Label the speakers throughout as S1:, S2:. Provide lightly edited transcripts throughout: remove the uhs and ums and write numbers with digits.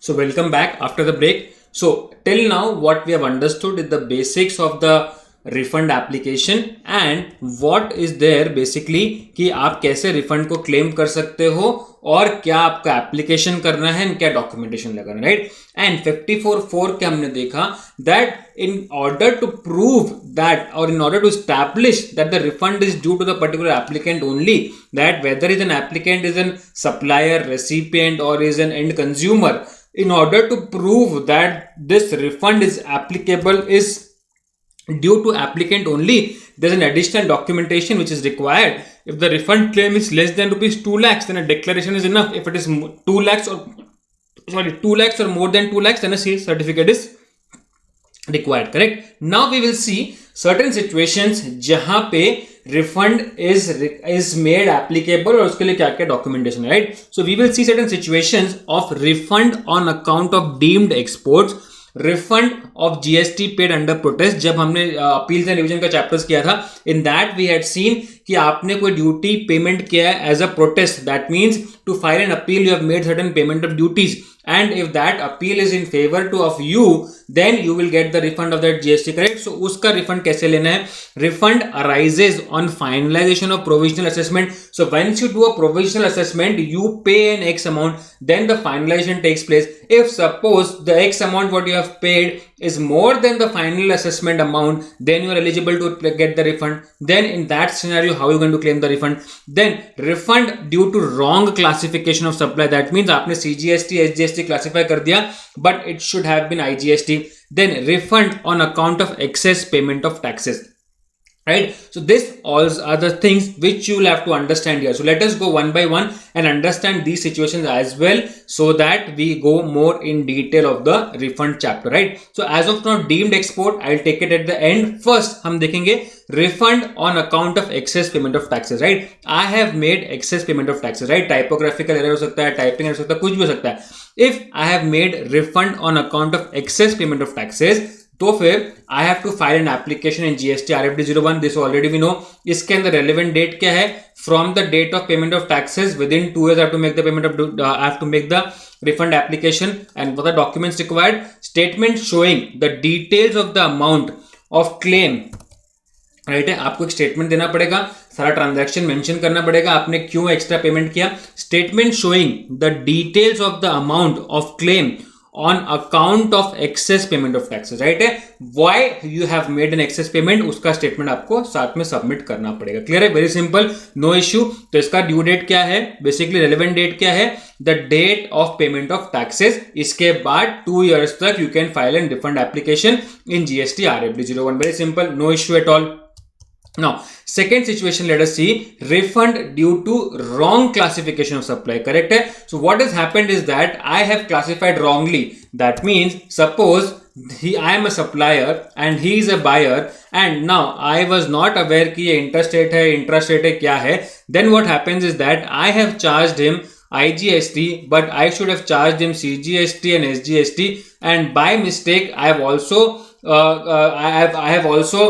S1: So welcome back after the break. So till now what we have understood is the basics of the refund application and what is there basically कि आप कैसे refund को claim कर सकते हो और क्या आपका एप्लीकेशन करना है एंड क्या डॉक्यूमेंटेशन लगाना है, राइट. एंड 54.4 के हमने देखा that in order to prove that or in order to establish that the refund is due to the particular applicant only, that whether is an applicant is an supplier, recipient or is an end consumer, in order to prove that this refund is applicable is due to applicant only, there's an additional documentation which is required. If the refund claim is less than rupees 2 lakhs, then a declaration is enough. If it is 2 lakhs or 2 lakhs or more than 2 lakhs, then a sales certificate is required. Correct. Now we will see certain situations जहां पे refund is made applicable और उसके लिए क्या क्या documentation है, right? So we will see certain situations of refund on account of deemed exports, refund of GST paid under protest. जब हमने अपील्स एंड रिविजन का चैप्टर्स किया था, in that we had seen कि आपने कोई ड्यूटी पेमेंट किया है as a protest, that means to file an appeal you have made certain payment of duties and if that appeal is in favor to of you, then you will get the refund of that GST, correct? So uska refund kaise lena hai? Refund arises on finalization of provisional assessment. So once you do a provisional assessment, you pay an X amount, then the finalization takes place. If suppose the X amount what you have paid is more than the final assessment amount, then you are eligible to get the refund. Then in that scenario, how are you going to claim the refund? Then refund due to wrong classification of supply, that means आपने CGST SGST classify कर दिया but it should have been IGST. Then refund on account of excess payment of taxes, right? So this all are the things which you will have to understand here. So let us go one by one and understand these situations as well, so that we go more in detail of the refund chapter, right? So as of now deemed export I'll take it at the end. First हम देखेंगे refund on account of excess payment of taxes, right? I have made excess payment of taxes, right? Typographical error हो सकता है, typing error हो सकता है, कुछ भी हो सकता है. If I have made refund on account of excess payment of taxes, तो फिर I have to file an application in GST RFD 01. This already we know. इसके अंदर relevant date क्या है? From the date of payment of taxes, within 2 years I have to make the payment of I have to make the refund application. And what are the documents required? Statement showing the details of the amount of claim, right है. आपको एक statement देना पड़ेगा, सारा transaction mention करना पड़ेगा, आपने क्यों एक्स्ट्रा पेमेंट किया. Statement showing the details of the amount of claim on account of excess payment of taxes, right है. why you have made an excess payment, उसका स्टेटमेंट आपको साथ में सबमिट करना पड़ेगा. क्लियर है, वेरी सिंपल, नो इश्यू. तो इसका ड्यू डेट क्या है, बेसिकली रेलेवेंट डेट क्या है, the date of payment of taxes. इसके बाद 2 years तक you can file an refund application in GST RFD 01. Very simple, no issue at all. Now, second situation, let us see refund due to wrong classification of supply. Correct? So what has happened is that I have classified wrongly. That means suppose I am a supplier and he is a buyer, and now I was not aware कि ये interstate है, intrastate है, क्या है. Then what happens is that I have charged him IGST, but I should have charged him CGST and SGST, and by mistake I have also I have also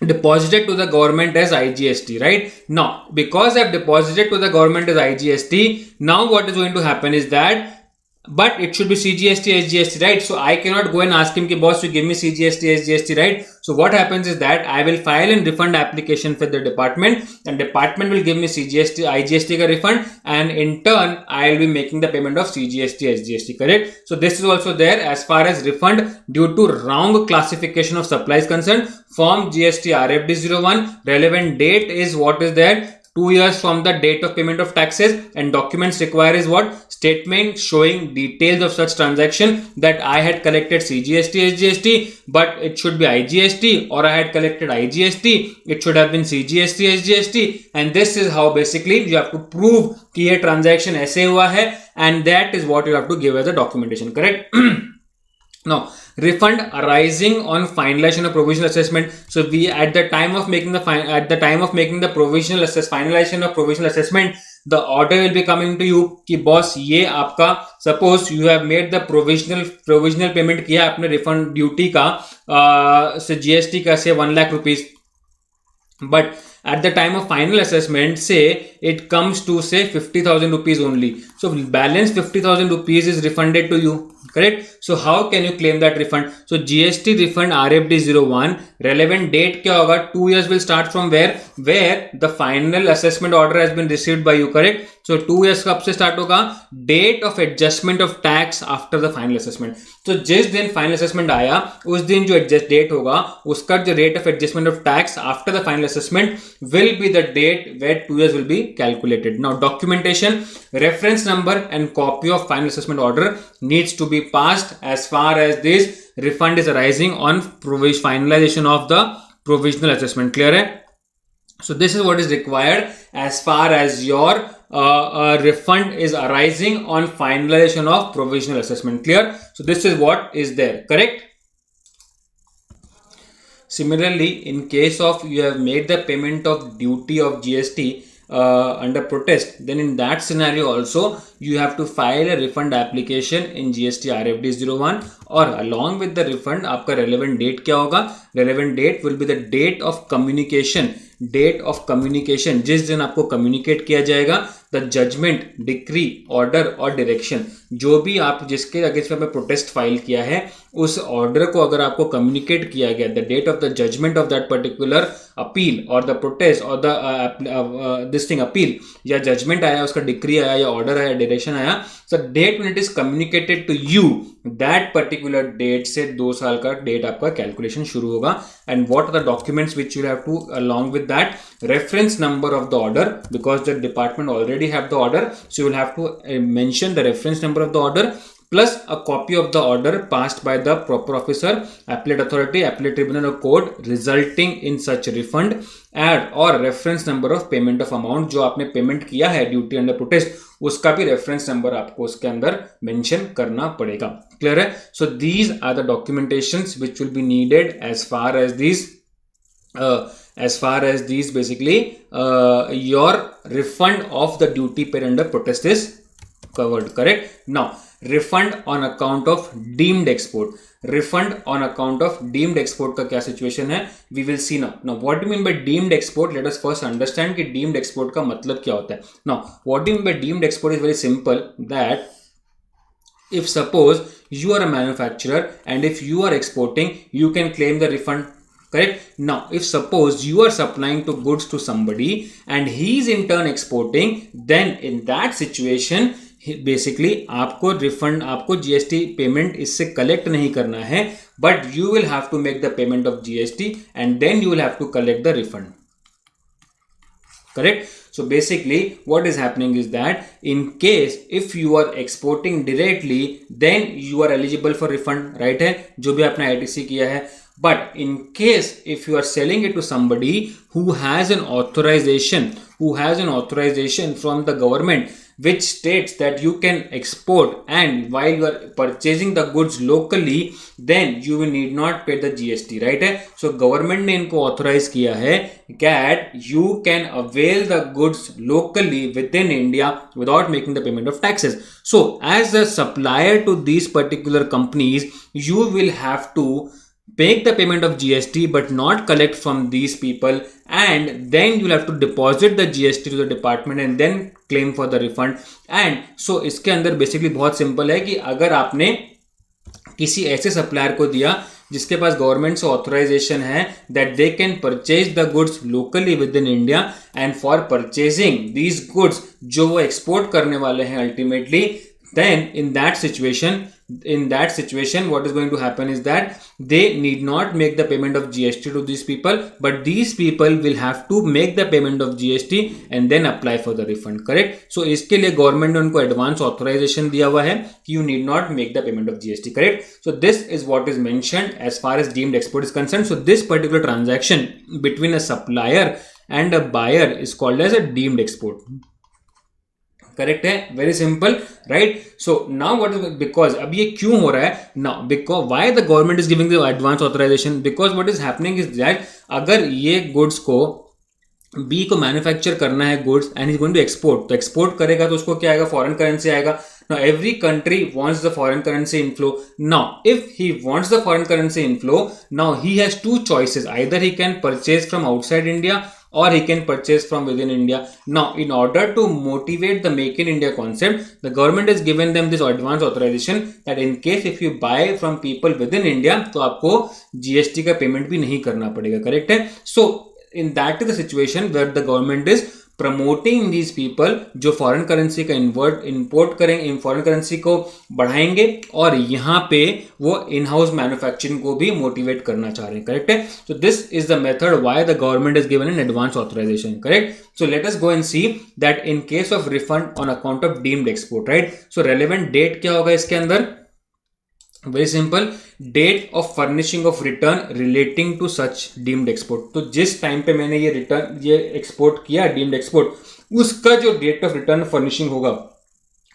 S1: deposited to the government as IGST, right? Now, because I've deposited to the government as IGST, now what is going to happen is that, but it should be CGST, SGST, right? So I cannot go and ask him ki boss you give me CGST, SGST, right? So what happens is that I will file a refund application for the department, and department will give me CGST, IGST ka refund, and in turn I will be making the payment of CGST, SGST, correct? So this is also there as far as refund due to wrong classification of supply is concerned. Form GST RFD 01, relevant date is what is there, 2 years from the date of payment of taxes, and documents required is what? Statement showing details of such transaction, that I had collected CGST, SGST, but it should be IGST, or I had collected IGST, it should have been CGST, SGST, and this is how basically you have to prove कि ये transaction ऐसे हुआ है, and that is what you have to give as a documentation, correct? Now, refund arising on finalization of provisional assessment. So we at the time of making the finalization of provisional assessment, the order will be coming to you कि boss ये आपका, suppose you have made the provisional payment किया आपने refund duty का से GST का से 1 lakh rupees, but at the time of final assessment, say it comes to say 50,000 rupees only. So balance 50,000 rupees is refunded to you. Correct. So how can you claim that refund? So GST refund RFD 01 relevant date क्या होगा? 2 years will start from where the final assessment order has been received by you. Correct. So 2 years कब से start होगा? Date of adjustment of tax after the final assessment. तो जिस दिन final assessment आया उस दिन जो एडजस्ट डेट होगा उसका जो rate of adjustment of tax after the final assessment will be the date where 2 years will be calculated. Now documentation, reference number and copy of final assessment order needs to be passed as far as this refund is arising on finalization of the provisional assessment. Clear है? So this is what is required as far as your refund is arising on finalization of provisional assessment. Clear? So this is what is there. Correct? Similarly, in case of you have made the payment of duty of GST under protest, then in that scenario also you have to file a refund application in GST RFD 01 और along with the refund आपका relevant date क्या होगा? Relevant date will be the date of communication. Date of communication, जिस दिन आपको communicate किया जाएगा the judgement, decree, order और डायरेक्शन, जो भी आप जिसके अगेंस्ट में प्रोटेस्ट फाइल किया है उस ऑर्डर को अगर आपको कम्युनिकेट किया गया, the date of the judgment of that particular appeal और द प्रोटेस्ट और द दिस थिंग अपील या जजमेंट आया, उसका डिक्री आया या ऑर्डर आया, डायरेक्शन आया, so date when it is communicated to you, that particular date से 2 साल का डेट आपका कैलकुलेशन शुरू होगा. And what are the documents which you have to along with that? Reference number of the order, because the department already have the order, so you will have to mention the reference number of the order plus a copy of the order passed by the proper officer, appellate authority, appellate tribunal or court resulting in such refund, and or reference number of payment of amount, जो आपने payment किया है duty under protest उसका भी reference number आपको उसके अंदर mention करना पड़ेगा. क्लियर है? So these are the documentations which will be needed as far as these basically your refund of the duty paid under protest is covered. Correct? Now refund on account of deemed export. Refund on account of deemed export का क्या situation है? We will see now. Now what do you mean by deemed export? Let us first understand कि deemed export का मतलब क्या होता है. Now what do you mean by deemed export is very simple, that if suppose you are a manufacturer and if you are exporting, you can claim the refund. Correct? Now if suppose you are supplying to goods to somebody and he is in turn exporting, then in that situation basically आपको refund, आपको GST payment इससे collect नहीं करना है, but you will have to make the payment of GST and then you will have to collect the refund. Correct? So basically what is happening is that in case if you are exporting directly, then you are eligible for refund, right है, जो भी आपने ITC किया है. But in case if you are selling it to somebody who has an authorization from the government which states that you can export, and while you are purchasing the goods locally, then you will need not pay the GST, right है. So government ने इनको authorize किया है that you can avail the goods locally within India without making the payment of taxes. So as a supplier to these particular companies, you will have to make the payment of GST but not collect from these people, and then you will have to deposit the GST to the department and then claim for the refund. And so इसके अंदर basically बहुत simple है कि अगर आपने किसी ऐसे supplier को दिया जिसके पास गवर्नमेंट से ऑथराइजेशन है that they can purchase the goods locally with in India, and for purchasing these goods जो वो एक्सपोर्ट करने वाले हैं ultimately, then in that situation what is going to happen is that they need not make the payment of GST to these people, but these people will have to make the payment of GST and then apply for the refund. Correct? So इसके लिए government ने उनको advance authorisation दिया हुआ है कि you need not make the payment of GST. Correct? So this is what is mentioned as far as deemed export is concerned. So this particular transaction between a supplier and a buyer is called as a deemed export. Correct है, very simple, right. So now what is, because अब ये क्यों हो रहा है now, because why the government is giving the advance authorization, because what is happening is that अगर ये goods को बी को मैन्युफैक्चर करना है goods and is going to export, तो एक्सपोर्ट करेगा तो उसको क्या आएगा, फॉरेन करेंसी आएगा. Now every country wants the foreign currency inflow. Now if he wants the foreign currency inflow, now he has two choices: either he can purchase from outside India or he can purchase from within India. Now, in order to motivate the Make in India concept, the government has given them this advance authorization that in case if you buy from people within India, तो आपको GST का payment भी नहीं करना पड़ेगा, correct है. So, in that is the situation where the government is promoting these people जो foreign currency का इंपोर्ट करेंगे, फॉरेन करेंसी को बढ़ाएंगे और यहाँ पे वो इन हाउस मैन्युफैक्चरिंग को भी मोटिवेट करना चाह रहे हैं, करेक्ट है. So this is the method why the government is given an advance authorisation, correct. So let us go and see that in case of refund on account of deemed export, right. So relevant date क्या होगा इसके अंदर, very simple, date of furnishing of return relating to such deemed export. तो जिस time पे मैंने ये export किया डीम्ड एक्सपोर्ट, उसका जो डेट ऑफ रिटर्न फर्निशिंग होगा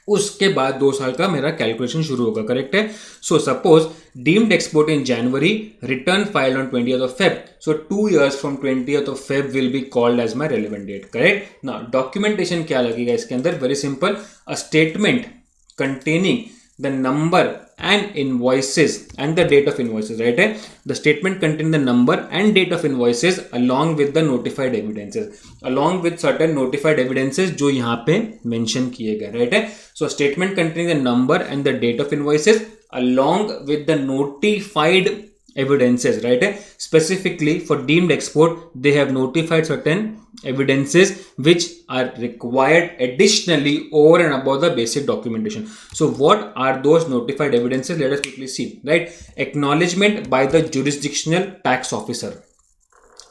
S1: उसके बाद 2 साल का मेरा कैलकुलेशन शुरू होगा, करेक्ट है. So suppose deemed export in January, return filed on 20th of Feb. So 2 years from 20th of Feb will be called as my relevant date, correct. Now documentation क्या लगेगा इसके अंदर, very simple, a statement containing the number and invoices and the date of invoices, right. The statement contain the number and date of invoices along with the notified evidences, along with certain notified evidences जो यहाँ पे mention किए गए, right. So statement containing the number and the date of invoices along with the notified evidences, right. Specifically for deemed export, they have notified certain evidences which are required additionally over and above the basic documentation. So what are those notified evidences? Let us quickly see, right. Acknowledgement by the jurisdictional tax officer,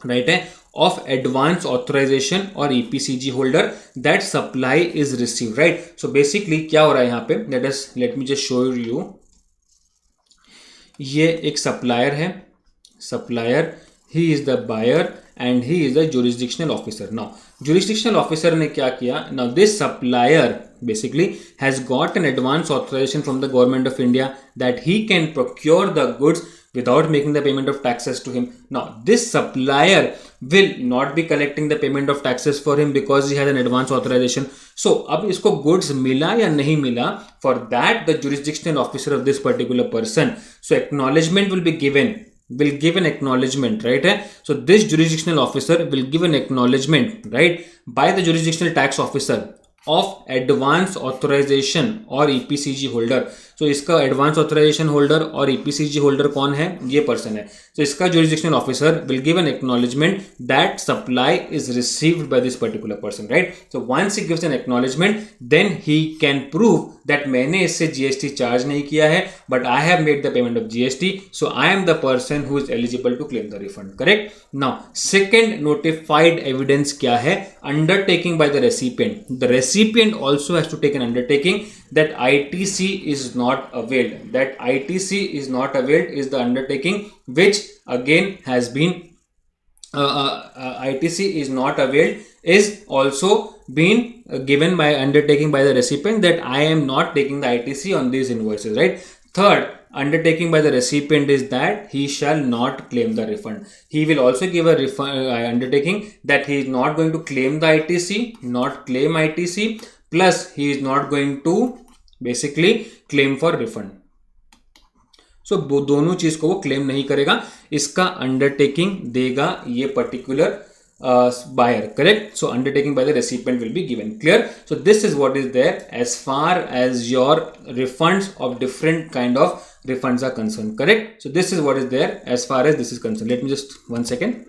S1: right, of advance authorization or EPCG holder that supply is received, right. So basically क्या हो रहा है यहाँ पे, let me just show you. ये एक supplier है, supplier, he is the buyer and he is the jurisdictional officer. Now jurisdictional officer ने क्या किया, now this supplier basically has got an advance authorization from the government of India that he can procure the goods without making the payment of taxes to him. Now this supplier will not be collecting the payment of taxes for him because he has an advance authorization. So अब इसको goods मिला या नहीं मिला, for that the jurisdictional officer of this particular person, so acknowledgement will give an acknowledgement, right. So this jurisdictional officer will give an acknowledgement, right, by the jurisdictional tax officer of advance authorization or EPCG holder. So इसका advance authorization holder और EPCG holder कौन है, ये person है. So इसका jurisdictional officer will give an acknowledgement that supply is received by this particular person, right. So once he gives an acknowledgement, then he can prove that मैंने इससे GST charge नहीं किया है, but I have made the payment of GST, so I am the person who is eligible to claim the refund, correct. Now second notified evidence क्या है, undertaking by the recipient. The recipient also has to take an undertaking that ITC is not availed. That ITC is not availed is the undertaking which again has been ITC is not availed is also been given by undertaking by the recipient that I am not taking the ITC on these invoices, right. Third undertaking by the recipient is that he shall not claim the refund. He will also give a refund undertaking that he is not going to claim the ITC, not claim ITC, plus he is not going to basically claim for refund. So दोनों चीज को वो claim नहीं करेगा, इसका undertaking देगा ये particular buyer, correct. So undertaking by the recipient will be given, clear. So this is what is there as far as your refunds of different kind of refunds are concerned, correct. So this is what is there as far as this is concerned. Let me just 1 second,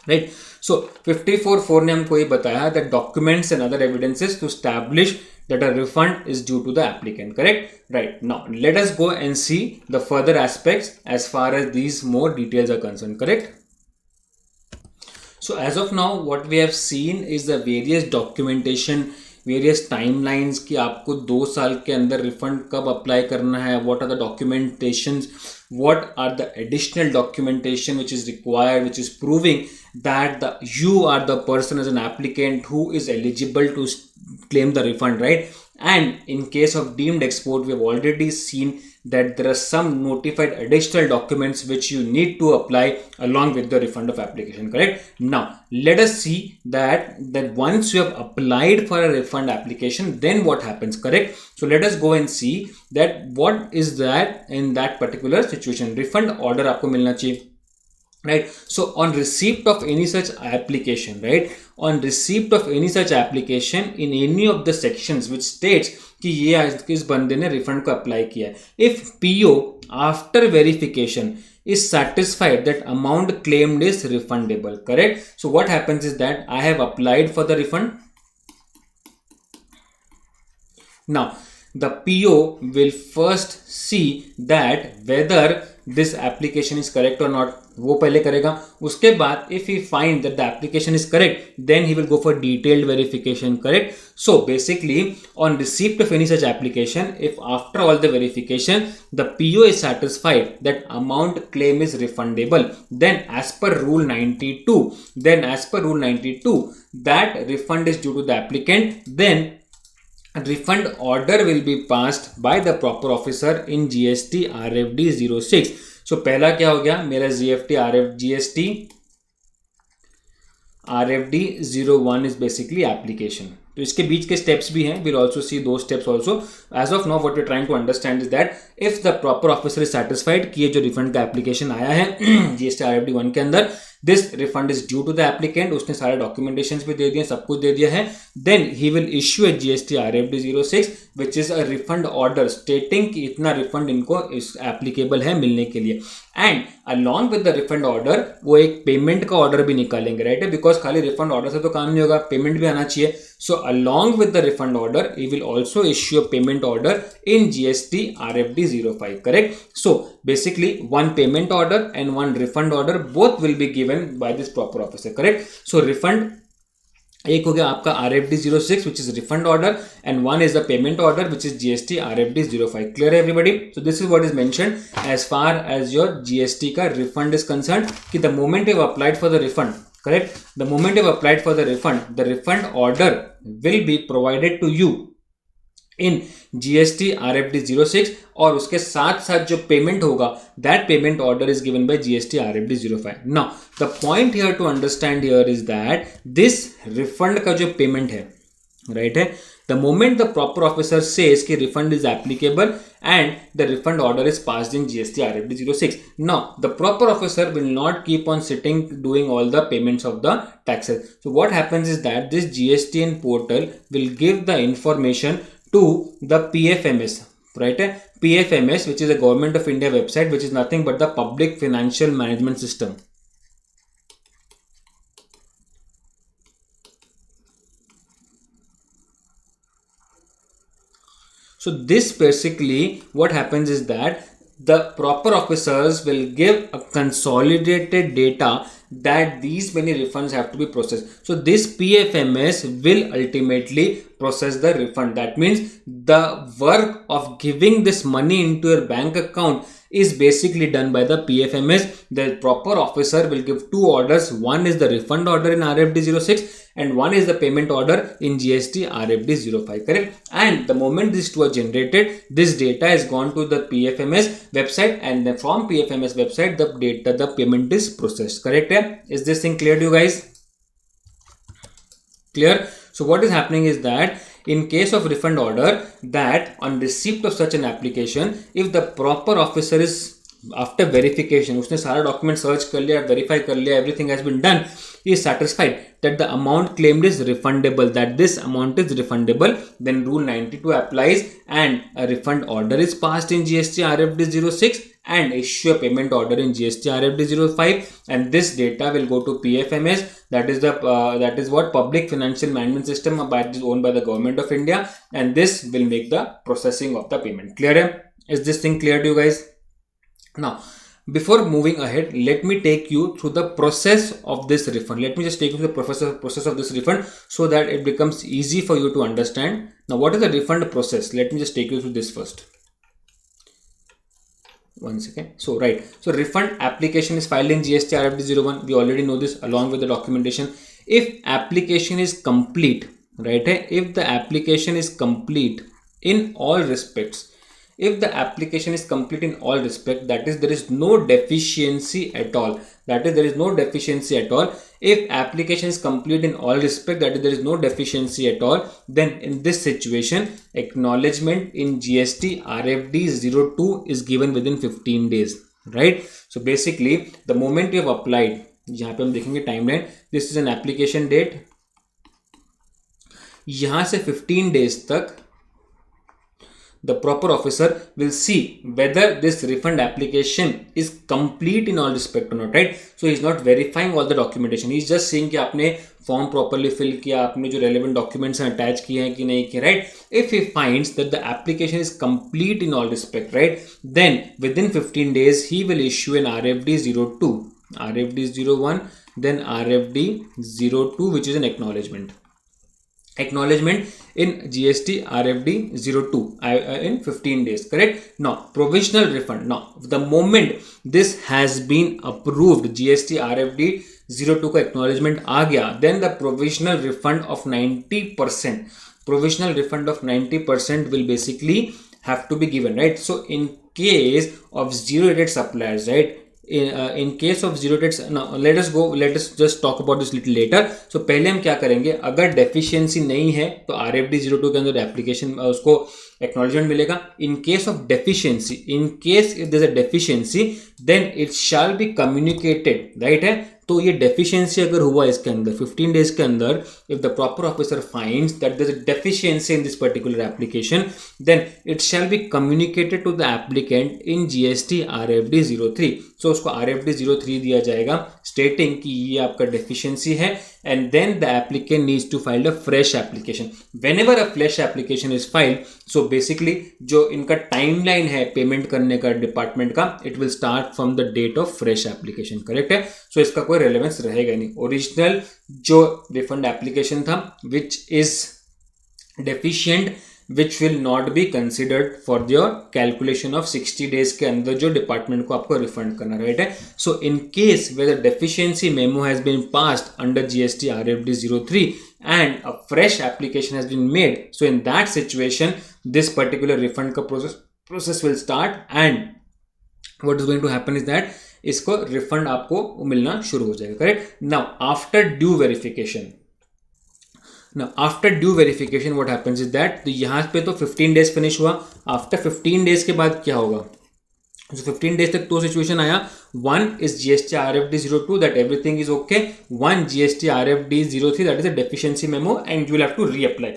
S1: right. So 54(4) ने हमको ये बताया that documents and other evidences to establish that a refund is due to the applicant, correct, right. Now let us go and see the further aspects as far as these more details are concerned, correct. So as of now what we have seen is the various documentation, various timelines कि आपको 2 साल के अंदर refund कब apply करना है, what are the documentations, what are the additional documentation which is required, which is proving that you are the person as an applicant who is eligible to claim the refund, right. And in case of deemed export, we have already seen that there are some notified additional documents which you need to apply along with the refund of application, correct. Now let us see that once you have applied for a refund application, then what happens, correct. So let us go and see that what is that in that particular situation. Refund order आपको मिलना चाहिए, right? So on receipt of any such application, right, on receipt of any such application in any of the sections which states कि ये इस बंदे ने refund को apply किया है, if PO after verification is satisfied that amount claimed is refundable, correct? So what happens is that I have applied for the refund. Now the PO will first see that whether this application is correct or not, वो पहले करेगा. उसके बाद if he find that the application is correct, then he will go for detailed verification, correct? So basically on receipt of any such application, if after all the verification the PO is satisfied that amount claim is refundable, then as per rule 92, that refund is due to the applicant, then refund order will be passed by the proper officer in GST RFD 06. So पहला क्या हो गया मेरा GST RFD 01 is basically application. तो इसके बीच के steps भी हैं. We'll also see those steps also. As of now, what we're trying to understand is that if the proper officer is satisfied कि ये जो refund का application आया है GST RFD 1 के अंदर, this refund is due to the applicant, उसने सारे documentations भी दे दिए, सब कुछ दे दिया है, then he will issue a GST RFD 06 which is a refund order stating कि इतना refund इनको इस applicable है मिलने के लिए. And along with the refund order वो एक payment का order भी निकालेंगे, right? Because खाली refund order से तो काम नहीं होगा, payment भी आना चाहिए. So along with the refund order, he will also issue a payment order in GST RFD 05, correct? So basically one payment order and one refund order both will be given by this proper officer, correct? So refund एक हो गया आपका RFD 06 which is refund order, and one is the payment order which is GST RFD 05. Clear everybody? So this is what is mentioned as far as your GST का refund is concerned कि the moment you have applied for the refund, correct? The moment you have applied for the refund order will be provided to you in GST RFD 06 और उसके साथ साथ जो payment होगा that payment order is given by GST RFD 05. Now the point here to understand here is that this refund का जो payment है, right है, the moment the proper officer says कि refund is applicable and the refund order is passed in GST RFD 06. Now the proper officer will not keep on sitting doing all the payments of the taxes. So what happens is that this GSTN portal will give the information to the PFMS, right? PFMS, which is a Government of India website, which is nothing but the Public Financial Management System. So this basically what happens is that the proper officers will give a consolidated data that these many refunds have to be processed. So this PFMS will ultimately process the refund. That means the work of giving this money into your bank account is basically done by the PFMS. The proper officer will give two orders. One is the refund order in RFD 06 and one is the payment order in GST RFD 05, correct? And the moment these two are generated, this data is gone to the PFMS website, and then from PFMS website the payment is processed, correct? Yeah? Is this thing clear to you guys? Clear? So what is happening is that in case of refund order, that on receipt of such an application, if the proper officer is after verification, उसने सारा document search कर लिया, verify कर लिया, everything has been done, he is satisfied that the amount claimed is refundable, that this amount is refundable, then rule 92 applies and a refund order is passed in GST RFD 06 and issue a payment order in GST RFD 05, and this data will go to PFMS, that is what Public Financial Management System owned by the Government of India, and this will make the processing of the payment. Clear? Is this thing clear to you guys? Now before moving ahead, let me take you through the process of this refund. Let me just take you through the process of this refund so that it becomes easy for you to understand. Now what is the refund process? Let me just take you through this first. One second. So refund application is filed in GST RFD 01. We already know this along with the documentation. If application is complete, right? If the application is complete in all respects, if the application is complete in all respect, that is there is no deficiency at all, if application is complete in all respect, that is there is no deficiency at all, then in this situation acknowledgement in GST RFD 02 is given within 15 days. Right. So basically the moment you have applied, यहाँ पे हम देखेंगे timeline, this is an application date, यहां से 15 days तक the proper officer will see whether this refund application is complete in all respect or not, right? So he is not verifying all the documentation, he is just seeing कि आपने form properly fill किया, आपने जो relevant documents हैं attach किए हैं कि नहीं किए, right. If he finds that the application is complete in all respect, right, then within 15 days he will issue an RFD 02, RFD 01, then RFD 02 which is an acknowledgement in GST RFD 02 in 15 days, correct. Now provisional refund, now the moment this has been approved, GST RFD 02 का acknowledgement आ गया, then the provisional refund of 90% will basically have to be given, right. So in case of zero rated suppliers, right, in case of zero rates, now let us just talk about this little later. So पहले हम क्या करेंगे, अगर deficiency नहीं है तो RFD 02 के अंदर एप्लीकेशन उसको एक्नॉलेजमेंट मिलेगा. In case of deficiency, in case if there is a deficiency, then it shall be communicated, right है. तो ये डेफिशिएंसी अगर हुआ इसके अंदर 15 days के अंदर, if the proper officer finds that there is a deficiency in this particular application, then it shall be communicated to the applicant in GST RFD 03. So उसको RFD 03 दिया जाएगा स्टेटिंग कि ये आपका डेफिशिएंसी है, and then the applicant needs to file a fresh application. Whenever a fresh application is filed, so basically जो इनका timeline है पेमेंट करने का डिपार्टमेंट का, it will start from the date of fresh application, correct है. सो इसका कोई relevance रहेगा नहीं. ओरिजिनल जो रिफंड एप्लीकेशन था which is deficient, which will not be considered for your calculation of 60 days के अंदर जो डिपार्टमेंट को आपको रिफंड करना, राइट है. So in case where the deficiency memo has been passed under GST RFD 03 and a fresh application has been made, so in that situation this particular refund का process will start, and what is going to happen is that इसको refund आपको मिलना शुरू हो जाएगा, correct. Now after due verification, Now after due verification what happens is that, तो यहाँ पे तो 15 days फिनिश हुआ. आफ्टर 15 days के बाद क्या होगा, so 15 days तक दो सिचुएशन आया. One is GST RFD 02 that everything is okay. One GST RFD 03 that is a deficiency memo and you will have to reapply.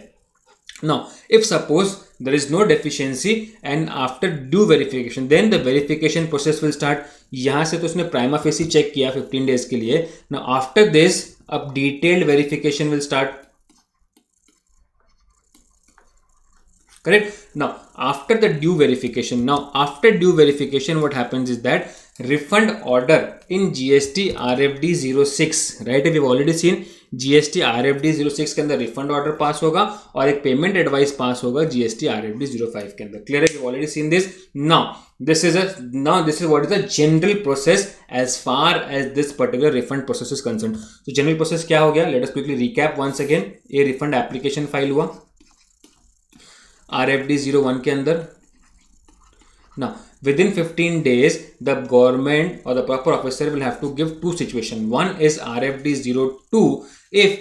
S1: Now if suppose there is no deficiency and after due verification, then the verification process will start. यहाँ से तो उसने prima facie check किया 15 days के लिए. Now after this अब detailed verification will start, correct. Now after the due verification, what happens is that refund order in GST RFD 06, right, we've already seen GST RFD 06 के अंदर refund order पास होगा और एक payment advice पास होगा GST RFD 05 के अंदर. Clear है, we've already seen this. Now this is what is the general process as far as this particular refund process is concerned. So general process क्या हो गया, let us quickly recap once again. ये refund application file हुआ RFD 01 के अंदर. Now within 15 days the government or the proper officer will have to give two situations. One is RFD 02 if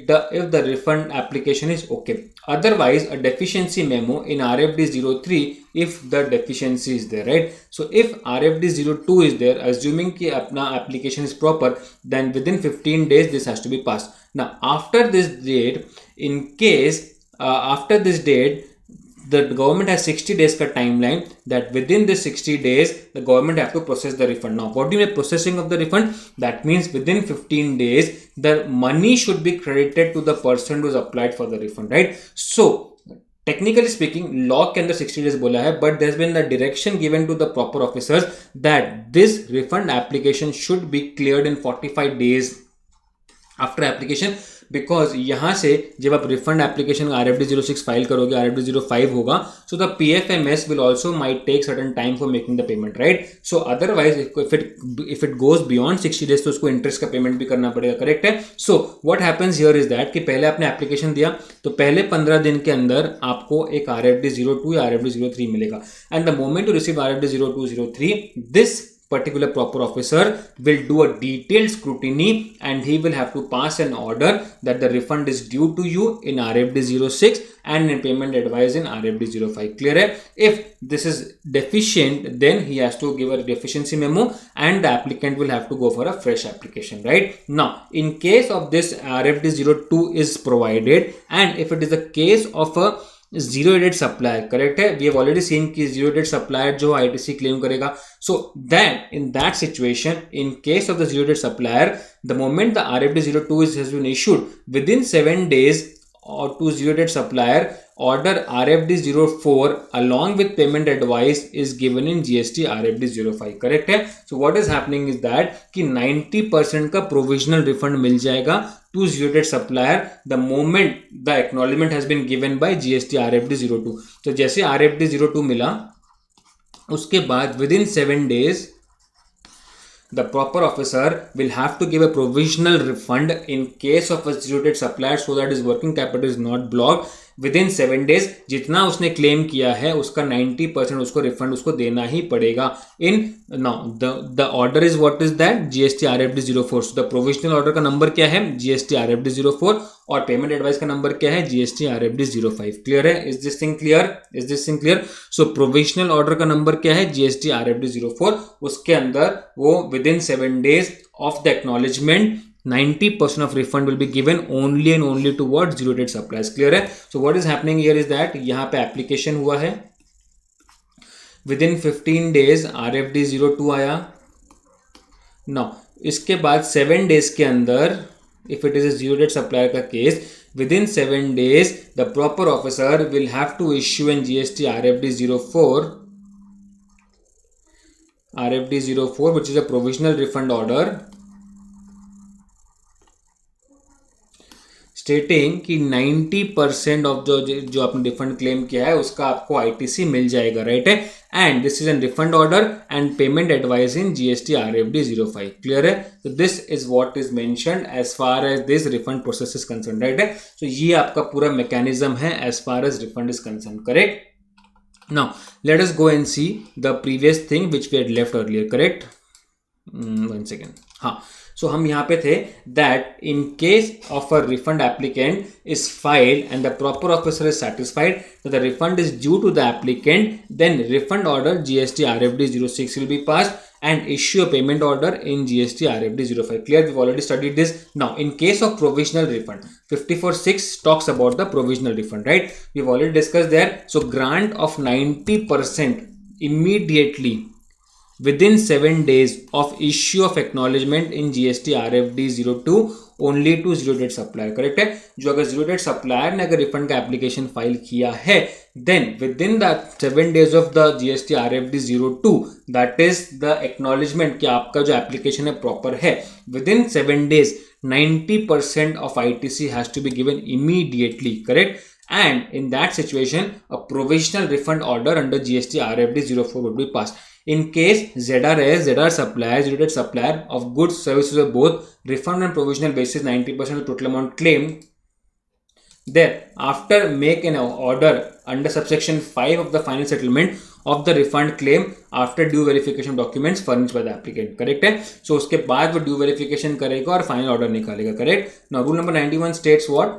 S1: the refund application is okay. Otherwise a deficiency memo in RFD 03 if the deficiency is there, right. So if RFD 02 is there, assuming कि अपना application is proper, then within 15 days this has to be passed. Now after this date, in case after this date the government has 60 days का timeline, that within this 60 days the government have to process the refund. Now what do you mean processing of the refund? That means within 15 days the money should be credited to the person who has applied for the refund, right. So technically speaking law के अंदर 60 days बोला है, but there has been a direction given to the proper officers that this refund application should be cleared in 45 days after application. Because यहाँ से जब आप refund application RFD 06 file करोगे, RFD 05 होगा, so the PFMS will also might take certain time for making the payment, right. So otherwise if it goes beyond 60 days तो उसको interest का payment भी करना पड़ेगा, करेक्ट है. So what happens here is that कि पहले आपने एप्लीकेशन दिया तो पहले 15 दिन के अंदर आपको एक RFD 02 या RFD 03 मिलेगा, and the moment to receive RFD 02 03 this particular proper officer will do a detailed scrutiny and he will have to pass an order that the refund is due to you in RFD 06 and in payment advice in RFD 05. Clear hai? If this is deficient, then he has to give a deficiency memo and the applicant will have to go for a fresh application, right? Now, in case of this, RFD 02 is provided, and if it is a case of a zero date supplier, correct है, we have already seen कि zero date supplier जो ITC claim करेगा. So then in that situation, in case of the zero date supplier, the moment the RFD 02 has been issued, within 7 days or to zero date supplier, order RFD 04 along with payment advice is given in GST RFD 05. Correct है. So what is happening is that कि 90% का provisional refund मिल जाएगा to zero date supplier the moment the acknowledgement has been given by GST RFD 02. तो जैसे RFD 02 मिला, उसके बाद within 7 days the proper officer will have to give a provisional refund in case of a zero date supplier so that his working capital is not blocked. Within 7 days जितना उसने claim किया है उसका 90% उसको refund उसको देना ही पड़ेगा. In now the order is what is that GST RFD 04. So the provisional order का नंबर क्या है? GST RFD 04 और पेमेंट एडवाइस का नंबर क्या है? GST RFD 05. क्लियर है? Is this thing clear? Is this thing clear? So provisional order का number क्या है? GST RFD 04. उसके अंदर वो within 7 days of the acknowledgement 90% of refund will be given only and only towards zero date suppliers. Clear है? So what is happening here is that यहाँ पे application हुआ है, within 15 days RFD 02 आया. Now इसके बाद 7 days के अंदर, if it is a zero date supplier का case, within 7 days the proper officer will have to issue an GST RFD 04, which is a provisional refund order स्टेटिंग कि 90% of जो आपने refund claim किया है उसका आपको आईटीसी मिल जाएगा, राइट है. And this is an refund order and payment advice in GST RFD 05. Clear है? तो this is what is mentioned as far as this refund process is concern, right है. तो ये आपका पूरा मैकेनिज्म है as far as refund is concern, correct. Now let us go and see the previous thing which we had left earlier, correct. 1 second. हाँ, so हम यहाँ पे थे that in case of a refund applicant is filed and the proper officer is satisfied that the refund is due to the applicant, then refund order GST RFD 06 will be passed and issue a payment order in GST RFD 05. Clear? We've already studied this. Now, in case of provisional refund, 54(6) talks about the provisional refund, right? We've already discussed there. So, grant of 90% immediately within 7 days of issue of acknowledgement in GST RFD 02 only to zero date supplier. Correct है? जो अगर zero date supplier ने अगर refund का application file किया है, then within the 7 days of the GST RFD 02, that is the acknowledgement कि आपका जो एप्लीकेशन है प्रॉपर है, within 7 days 90% of ITC has to be given immediately, correct? And in that situation, a provisional refund order under GST RFD 04 would be passed. In case ZR supplier, zero date supplier of goods, services or both, refund on provisional basis 90% of the total amount claimed. There, after make an order under subsection 5 of the final settlement of the refund claim after due verification documents furnished by the applicant. Correct है? So उसके बाद वो due verification करेगा और final order निकालेगा. Correct? Now rule number 91 states what?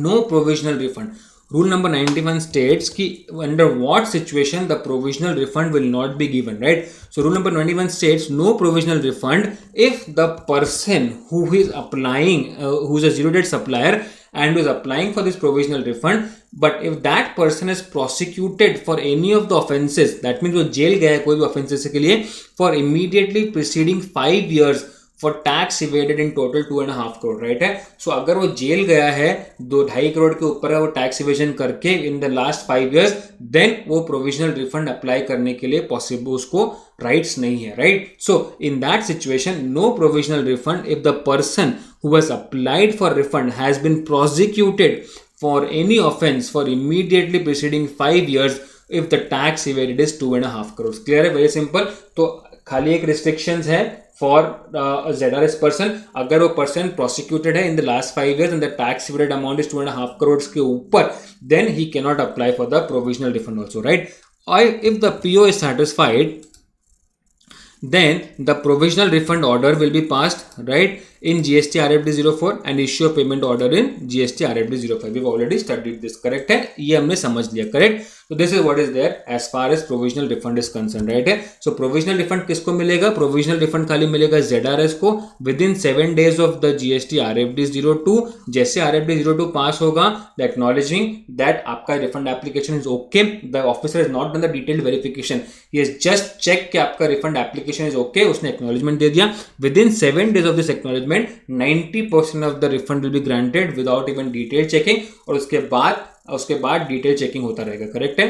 S1: No provisional refund. Rule number 91 states कि under what situation the provisional refund will not be given, right? So rule number 91 states no provisional refund if the person who is applying, who is a zero date supplier and who is applying for this provisional refund, but if that person is prosecuted for any of the offences, that means वो jail गया है कोई भी offences के लिए, for immediately preceding 5 years for tax evaded in total 2.5 crore, right है. So अगर वो जेल गया है 2.5 करोड़ के ऊपर है वो टैक्स इवेजन करके in the last 5 years, then वो प्रोविजनल रिफंड अप्लाई करने के लिए पॉसिबल उसको राइट्स नहीं है, right. So in that situation no provisional refund if the person who has applied for refund has been prosecuted for any offence for immediately preceding 5 years if the tax evaded is 2.5 crores. Clear है? Very simple. तो खाली एक restrictions है for ZRS person, अगर वो person prosecuted है in the last 5 years and the tax evaded amount is 2.5 crores के ऊपर, then he can not apply for the provisional refund also, right. और if the PO is satisfied, then the provisional refund order will be passed, right, in GST RFD 04 and issue of payment order in GST RFD 05. We've already studied this, correct है, ये हमने समझ लिया, correct. So this is what is there as far as provisional refund is concerned, right है. So provisional refund किसको मिलेगा? Provisional refund खाली मिलेगा ZRS को within 7 days of the GST RFD 02. जैसे RFD 02 पास होगा, the acknowledging that आपका refund application is okay, the officer has not done the detailed verification, he has just checked कि आपका refund application is okay, उसने acknowledgement दे दिया. Within 7 days of this acknowledgement 90% of the refund will be granted without even detailed checking, और उसके बाद detailed checking होता रहेगा, correct है.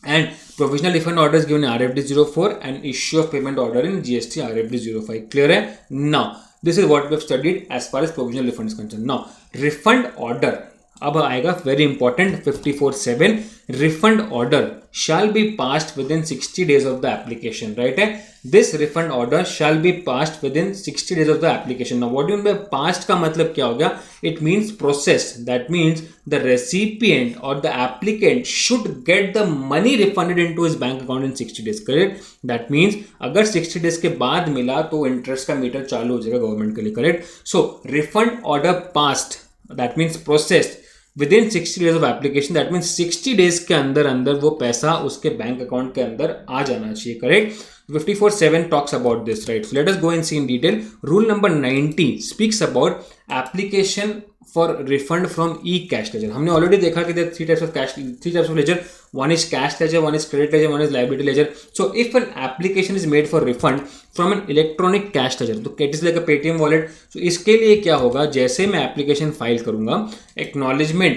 S1: And provisional refund order is given in RFD 04 and issue of payment order in GST RFD 05. Clear है? Now this is what we have studied as far as provisional refund is concerned. Now refund order अब आएगा very important 54(7). refund order shall be passed within 60 days of the application, right है. This refund order shall be passed within 60 days of the application. Now what do you mean by passed का मतलब क्या हो गया? It means processed. That means the recipient or the applicant should get the money refunded into his bank account in 60 days, correct. That means अगर 60 days के बाद मिला तो इंटरेस्ट का मीटर चालू हो जाएगा गवर्नमेंट के लिए, correct. So refund order passed, that means processed within 60 days of application, that means 60 days के अंदर वो पैसा उसके बैंक अकाउंट के अंदर आ जाना चाहिए, correct. 54(7) talks about this, right. So let us go and see in detail. Rule number 90 speaks about application for refund from e-cash ledger. हमने already देखा कि there are three types of ledger. One is cash ledger, one is credit ledger, one is liability ledger. So if an application is made for refund from an electronic cash ledger, तो it is like a Paytm wallet. So इसके लिए क्या होगा? जैसे मैं application file करूँगा, acknowledgement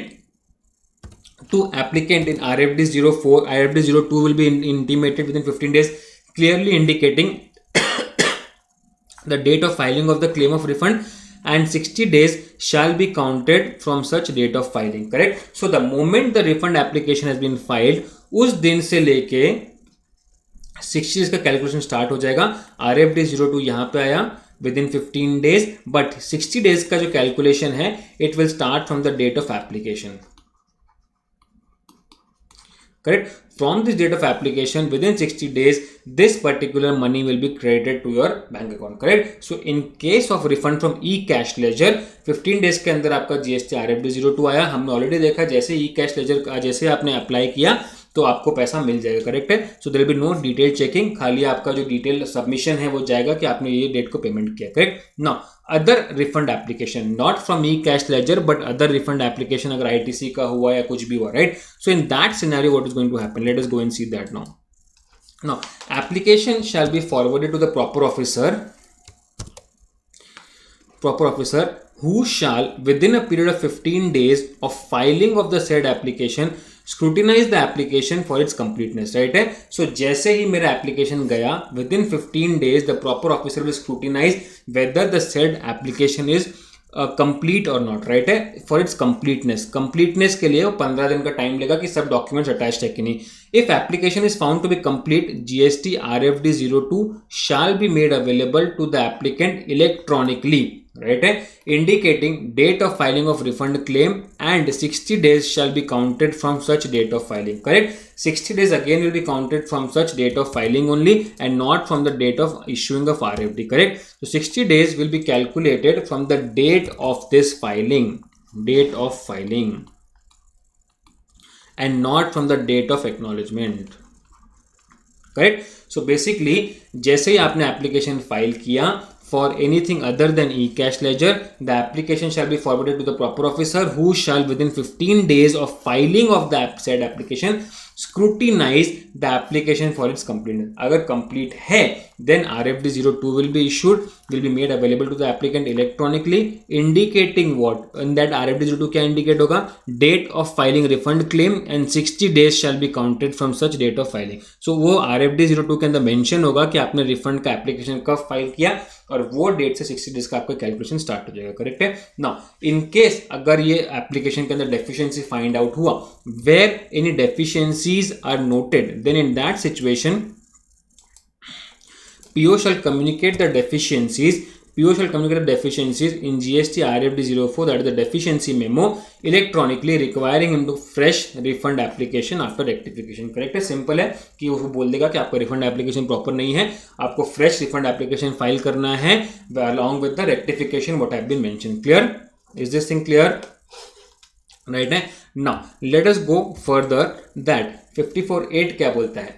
S1: to applicant in RFD 04, RFD 02 will be intimated within 15 days, clearly indicating the date of filing of the claim of refund, and 60 days shall be counted from such date of filing, correct. So the moment the refund application has been filed, उस दिन से लेके 60 days का calculation start हो जाएगा. RFD 02 यहाँ पे आया within 15 days, but 60 days का जो कैलकुलेशन है it will start from the date of application, correct. From this date of application within 60 days this particular money will be credited to your bank account, correct. So in case of refund from e-cash ledger 15 days के अंदर आपका GST RFD 02 आया. हमने already देखा जैसे e-cash ledger का जैसे आपने अप्लाई किया तो आपको पैसा मिल जाएगा, करेक्ट है. So there will be no detail checking, खाली आपका जो डिटेल सबमिशन है वो जाएगा कि आपने ये डेट को पेमेंट किया, correct. Now other refund application not from e cash ledger but other refund application अगर आईटीसी का हुआ या कुछ भी हुआ, right. So in that scenario what is going to happen, let us go and see that now. Now, application shall be forwarded to the proper officer who shall, within a period of 15 days of filing of the said application, scrutinize the application for its completeness, right है. So जैसे ही मेरा application गया within 15 days the proper officer will scrutinize whether the said application is complete और not, right है. For its completeness के लिए वो 15 दिन का टाइम लेगा कि सब डॉक्यूमेंट्स अटैच्ड है कि नहीं. If application is found to be complete GST RFD 02 shall be made available to the applicant electronically, right है, indicating date of filing of refund claim and 60 days shall be counted from such date of filing, correct. 60 days again will be counted from such date of filing only and not from the date of issuing of RFD, correct. So 60 days will be calculated from the date of this filing, and not from the date of acknowledgement, correct. So basically जैसे ही आपने application file किया for anything other than e-cash ledger, the application shall be forwarded to the proper officer who shall within 15 days of filing of the said application scrutinize the application for its completeness. अगर complete है then RFD 02 will be issued, will be made available to the applicant electronically, indicating what, in that RFD 02 क्या indicate होगा, date of filing refund claim and 60 days shall be counted from such date of filing. So वो RFD 02 के अंदर mention होगा कि आपने refund का application कब file किया और वो डेट से 60 डेज का आपका कैलकुलेशन स्टार्ट हो जाएगा, करेक्ट है. नाउ इन केस अगर ये एप्लीकेशन के अंदर डेफिशिएंसी फाइंड आउट हुआ, where any deficiencies are noted, then in that situation PO shall communicate the deficiencies. PO shall communicate the deficiencies in GST RFD 04, that is the deficiency memo, electronically requiring him to fresh refund application after rectification. Correct है, simple है कि वो बोल देगा कि आपका refund application proper नहीं है, आपको फ्रेश रिफंड एप्लीकेशन फाइल करना है along with the rectification what have been mentioned. Clear? Is this thing clear? Right है. Now let us go further that 54(8) क्या बोलता है?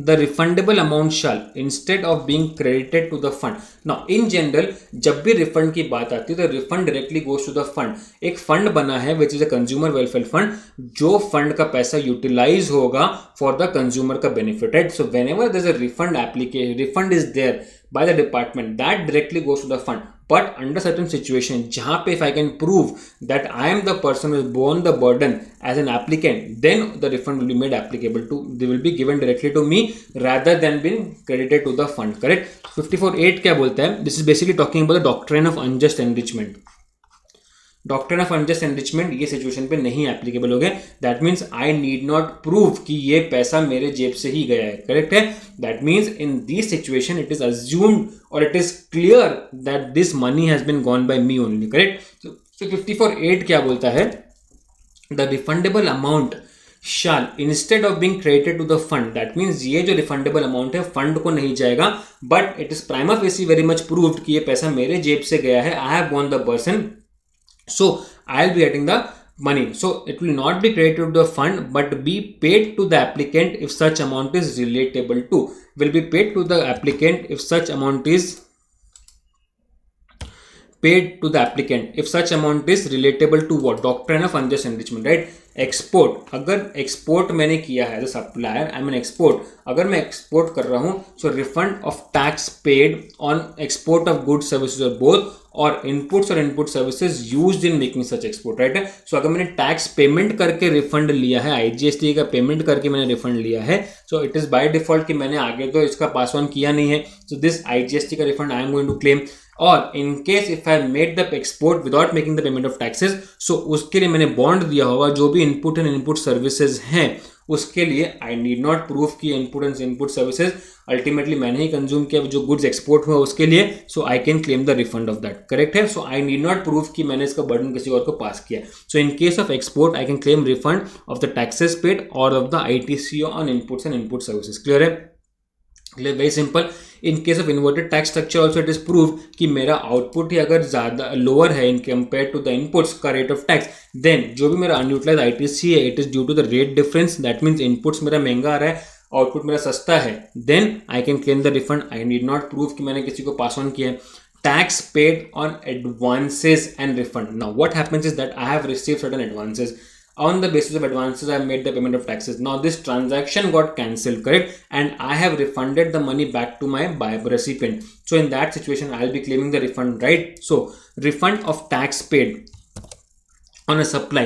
S1: The refundable amount shall instead of being credited to the fund. Now in general जब भी refund की बात आती है तो refund directly goes to the fund. एक फंड बना है which is a consumer welfare fund, जो फंड का पैसा यूटिलाइज होगा फॉर द कंज्यूमर का benefit, right. So whenever there is a refund application, refund is there by the department, that directly goes to the fund. But under certain situation जहाँ पे if I can prove that I am the person who has borne the burden as an applicant, then the refund will be made applicable to, they will be given directly to me rather than being credited to the fund. Correct? 54(8) क्या बोलता है? This is basically talking about the doctrine of unjust enrichment. Doctrine of unjust enrichment ये situation पे नहीं applicable हो गया. That means I need not prove कि ये पैसा मेरे जेब से ही गया है. करेक्ट है. That means in this situation it is assumed और it is clear that this money has been gone by me only. Correct. So 54(8) क्या बोलता है? The refundable amount shall instead of being credited to the fund. That means ये जो refundable amount है fund को नहीं जाएगा, but it is prima facie very much proved कि ये पैसा मेरे जेब से गया है. I have borne the person, so I'll be getting the money. So it will not be credited to the fund but be paid to the applicant if such amount is relatable to. Will be paid to the applicant if such amount is paid to the applicant if such amount is relatable to what? Doctrine of unjust enrichment, right? Export, अगर export मैंने किया है as a supplier, I mean export, अगर मैं export कर रहा हूँ, so refund of tax paid on export of goods services और बोथ और इनपुट्स और input services used in making such export, right है. सो अगर मैंने टैक्स पेमेंट करके रिफंड लिया है, IGST का पेमेंट करके मैंने रिफंड लिया है, so it is by default कि मैंने आगे तो इसका पास ऑन किया नहीं है. सो दिस IGST का refund I am going to claim. और in case if I made the export without making the payment of taxes, so उसके लिए मैंने बॉन्ड दिया होगा. जो भी इनपुट एंड इनपुट सर्विसेज हैं उसके लिए आई नीड नॉट प्रूव कि input and input services ultimately मैंने ही कंज्यूम किया जो गुड्स एक्सपोर्ट हुआ उसके लिए. So I can claim the refund of that. Correct है. So I need not prove कि मैंने इसका बर्डन किसी और को पास किया. So in case of export I can claim refund of the taxes paid और of the ITC on inputs and input services. Clear है. Very simple. In case of inverted tax structure also it is prove कि मेरा output ही अगर ज्यादा lower है in compare to the inputs का rate of tax, then जो भी मेरा अनयूटिलाइज ITC है it is due to the rate difference. That means inputs मेरा महंगा आ रहा है, आउटपुट मेरा सस्ता है, then I can claim the refund. I need not prove कि मैंने किसी को पास ऑन किया है. Tax paid on advances and refund. Now what happens is that I have received certain advances. On the basis of advances, I have made the payment of taxes. Now this transaction got cancelled, correct? And I have refunded the money back to my buyer recipient. So in that situation, I'll be claiming the refund, right? So refund of tax paid on a supply.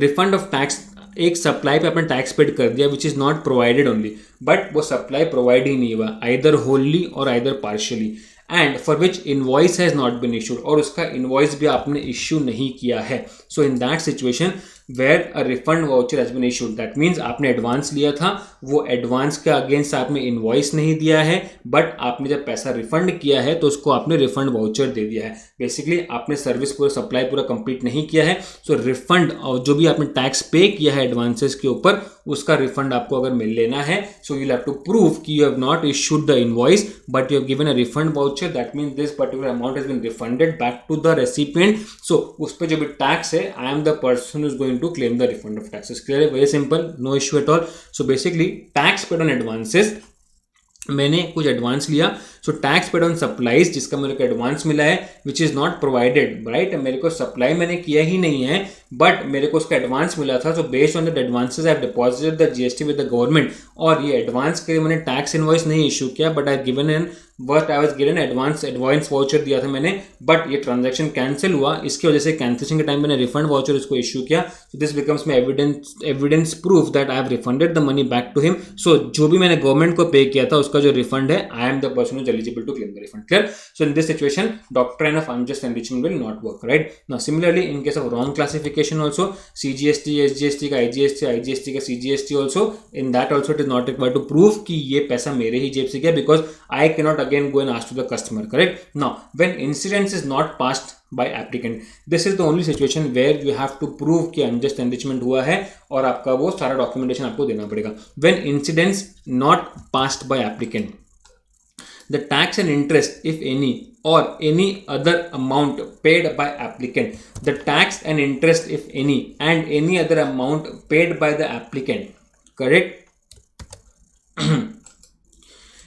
S1: Refund of tax, एक supply पे आपने tax paid कर दिया which is not provided only, but वो supply provide ही नहीं हुआ either wholly और either partially, and for which invoice has not been issued, और उसका इनवॉइस भी आपने इश्यू नहीं किया है. So in that situation where a refund voucher has been issued, that means आपने एडवांस लिया था, वो एडवांस के अगेंस्ट आपने इनवॉइस नहीं दिया है, बट आपने जब पैसा रिफंड किया है तो उसको आपने रिफंड वाउचर दे दिया है. बेसिकली आपने सर्विस पूरा सप्लाई पूरा कंप्लीट नहीं किया है. सो रिफंड और जो भी आपने टैक्स पे किया है एडवांसेस के ऊपर उसका रिफंड आपको अगर मिल लेना है, so you have to prove कि you have not issued the invoice but you have given a refund voucher. That means this particular amount has been refunded back to the recipient. So उस पर जो भी tax है I am the person who is going to claim the refund of taxes. Clear? Very simple, no issue at all. So basically tax paid on advances, मैंने कुछ advance लिया, so tax paid on supplies जिसका मेरे को advance मिला है विच is not provided, right. मेरे को सप्लाई मैंने किया ही नहीं है बट मेरे को उसका एडवांस मिला था. So based on that advances I have deposited the GST with the government, और ये एडवांस के लिए मैंने टैक्स इनवॉइस नहीं इशू किया but I given an but I was given advance voucher दिया था मैंने, बट ये ट्रांजैक्शन कैंसिल हुआ. इसकी वजह से कैंसिलेशन के टाइम मैंने रिफंड वाउचर इसको इशू किया. So this becomes my evidence proof that I have refunded the money back to him. So जो भी मैंने गवर्नमेंट को पे किया था उसका जो रिफंड है I am the person who eligible to claim the refund. Clear? So in this situation doctrine of unjust enrichment will not work, right. Now similarly in case of wrong classification also, CGST SGST का IGST का CGST also, in that also it is not required to prove कि ये पैसा मेरे ही जेब से गया, because I can not again go and ask to the customer, correct? Now, when incidence is not passed by applicant, this is the only situation where you have to prove कि unjust enrichment हुआ है और आपका वो सारा documentation आपको देना पड़ेगा. When incidence not passed by applicant, the tax and interest, if any, or any other amount paid by applicant, the tax and interest, if any, and any other amount paid by the applicant, correct?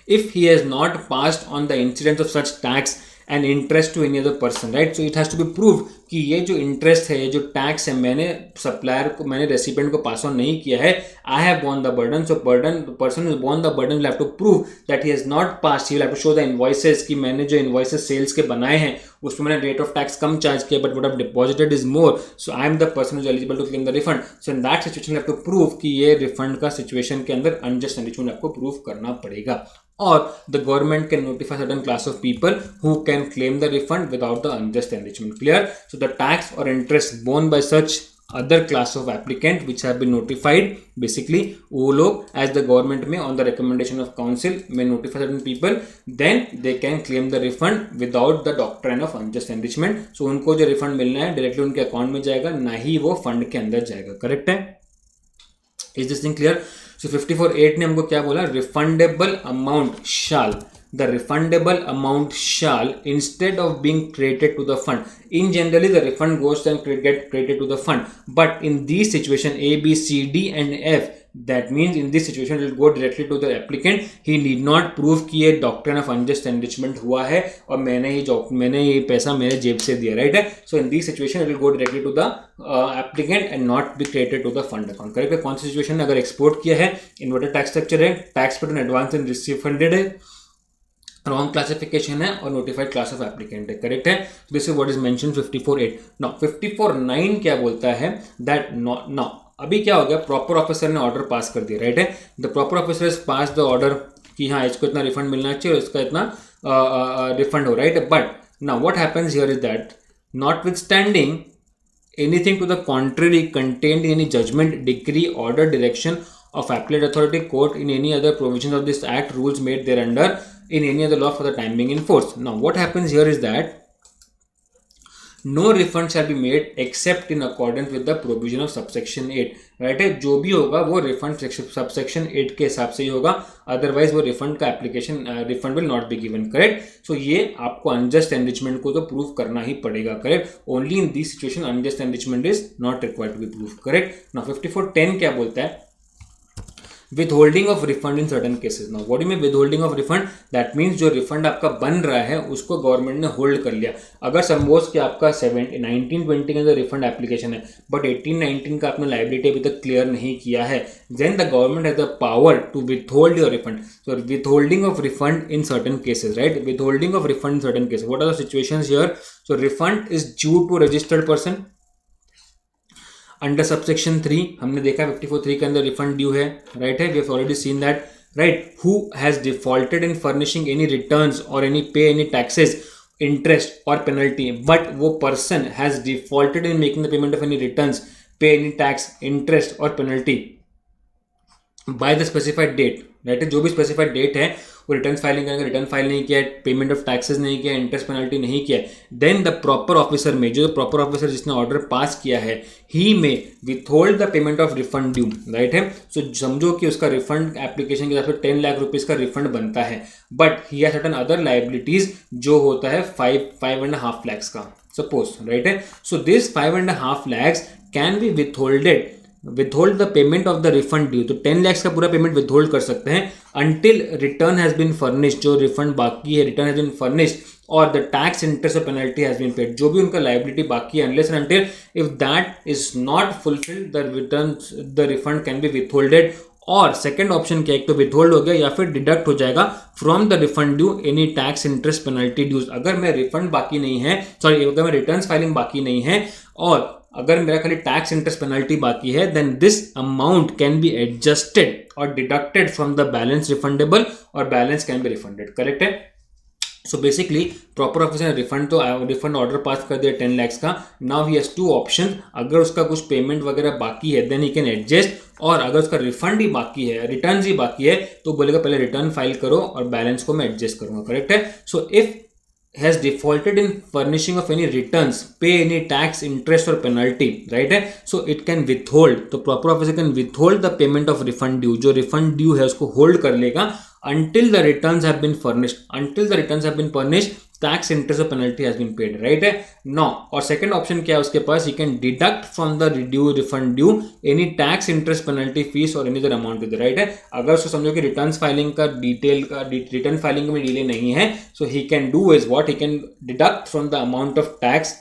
S1: If he has not passed on the incidence of such tax and interest to any other person, right? So it has to be proved कि ये जो interest है, ये जो tax है, मैंने supplier को, मैंने रेसिपिएंट को पास ऑन नहीं किया है. I have borne the burden. So burden, person who borne the burden will have to prove that he has not pass. He will have to show the invoices कि मैंने जो invoices sales के बनाए हैं उसमें मैंने रेट ऑफ टैक्स कम charge किया, but what I have deposited is more. So I am the person is eligible to claim the refund. So in that situation you have to prove कि ये refund का situation के अंदर unjust enrichment आपको prove करना पड़ेगा. Or the government can notify certain class of people who can claim the refund without the unjust enrichment. Clear? So the tax or interest borne by such other class of applicant which have been notified, basically वो लोग as the government में on the recommendation of council may notify certain people, then they can claim the refund without the doctrine of unjust enrichment. So उनको जो refund मिलना है directly उनके account में जाएगा, ना ही वो फंड के अंदर जाएगा. करेक्ट है? Is this thing clear? So 54(8) ने हमको क्या बोला? Refundable amount shall, the refundable amount shall, instead of being credited to the fund, in generally the refund goes and get credited to the fund, but in these situation A, B, C, D and F, that means in this situation it will go directly to the applicant. He need not prove कि ये doctrine of unjust enrichment हुआ है और मैंने ये पैसा मेरे जेब से दिया, right है? So in this situation it will go directly to the applicant and not be credited to the fund account. Correct है? कौन सी सिचुएशन है? अगर एक्सपोर्ट किया है, इन्वर्टेड टैक्स स्ट्रक्चर है, tax paid on advance and receive funded है, wrong classification है और नोटिफाइड क्लास ऑफ एप्लीकेंट है. करेक्ट है? This is what is mention 54(8). Now 54(9) क्या बोलता है? दैट नाउ अभी क्या हो गया? प्रॉपर ऑफिसर ने ऑर्डर पास कर दिया, राइट है? The proper officer is pass the order कि हाँ इसको इतना रिफंड मिलना चाहिए और इसका इतना रिफंड हो, right? But now what happens here is that notwithstanding anything to the contrary contained in any judgment, decree, order, direction of appellate authority, court, in any other provisions of this act, rules made thereunder, in any other law for the time being in force. Now what happens here is that no refund shall be made except in accordance with the provision of subsection 8, right है? जो भी होगा वो refund subsection 8 के हिसाब से ही होगा, otherwise वो रिफंड का application refund will not be given. Correct? So ये आपको अनजस्ट एनरिचमेंट को तो प्रूव करना ही पड़ेगा. Correct? Only in this situation unjust enrichment is not required to be prove. Correct? Now 54(10) क्या बोलता है? withholding of refund in certain cases. Now what do you mean withholding of refund? That means जो refund आपका बन रहा है उसको government ने होल्ड कर लिया. अगर सपोज कि आपका 19-20 के अंदर रिफंड एप्लीकेशन है बट 18-19 का आपने लाइबिलिटी अभी तक क्लियर नहीं किया है, then the government has the power to withhold your refund. So withholding of refund in certain cases, right? Withholding of refund in certain cases. What are the situations here? So refund is due to registered person. Under subsection 3 हमने देखा 54(3) के अंदर refund due है, right है? We have already seen that, right? Who has defaulted in furnishing any returns और any pay any taxes, interest और penalty, but वो person has defaulted in making the payment of any returns, pay any tax, interest और penalty by the specified date, right है? जो भी specified date है वो return filing करेंगे, return file नहीं किया है, पेमेंट ऑफ टैक्सेस नहीं किया, इंटरेस्ट पेनल्टी नहीं किया, देन द प्रॉपर ऑफिसर में, जो प्रॉपर ऑफिसर जिसने ऑर्डर पास किया है, ही में withhold the payment of refund due, right है? सो समझो कि उसका रिफंड एप्लीकेशन के हिसाब से 10 लाख रुपीज का रिफंड बनता है, but he has certain other liabilities जो होता है 5.5 lakhs का, सपोज, राइट है? So this 5.5 lakhs can be withhold the payment of the refund due. तो 10 lakhs का पूरा पेमेंट विथहोल्ड कर सकते हैं until return has been furnished, जो रिफंड बाकी है रिटर्न has been furnished और the tax, interest और penalty has been paid. जो भी उनका liability बाकी है, unless and until if that is not fulfilled, the refund can be withholded. और सेकेंड ऑप्शन क्या है? एक तो विथहोल्ड हो गया या फिर डिडक्ट हो जाएगा from the refund due any tax, interest, penalty dues. अगर मैं रिफंड बाकी नहीं है, सॉरी, अगर मैं रिटर्न फाइलिंग बाकी नहीं है और अगर मेरा खाली टैक्स, इंटरेस्ट, पेनल्टी बाकी है, then this amount can be adjusted और deducted from the balance refundable और balance can be refunded. Correct है? सो बेसिकली प्रॉपर ऑफिसर ने रिफंड ऑर्डर पास कर दिया 10 lakhs का. Now he has 2 option. अगर उसका कुछ पेमेंट वगैरह बाकी है देन ही कैन एडजस्ट, और अगर उसका रिफंड ही बाकी है, रिटर्न ही बाकी है, तो बोलेगा पहले रिटर्न फाइल करो और बैलेंस को मैं एडजस्ट करूंगा. करेक्ट है. So if has defaulted in furnishing of any returns, pay any tax, interest or penalty, right है. So it can withhold, तो proper officer can withhold the payment of refund due. जो refund due है उसको hold कर लेगा until the returns have been furnished. Until the returns have been furnished, tax, interest or penalty has been paid, right है. Now और second option क्या है उसके पास, he can deduct from the due refund due any tax, interest, penalty, fees or any other amount with, right है. अगर उसको समझो कि रिटर्न्स फाइलिंग का डिटेल का रिटर्न फाइलिंग में डिले नहीं है, so he can do is what, he can deduct from the amount of tax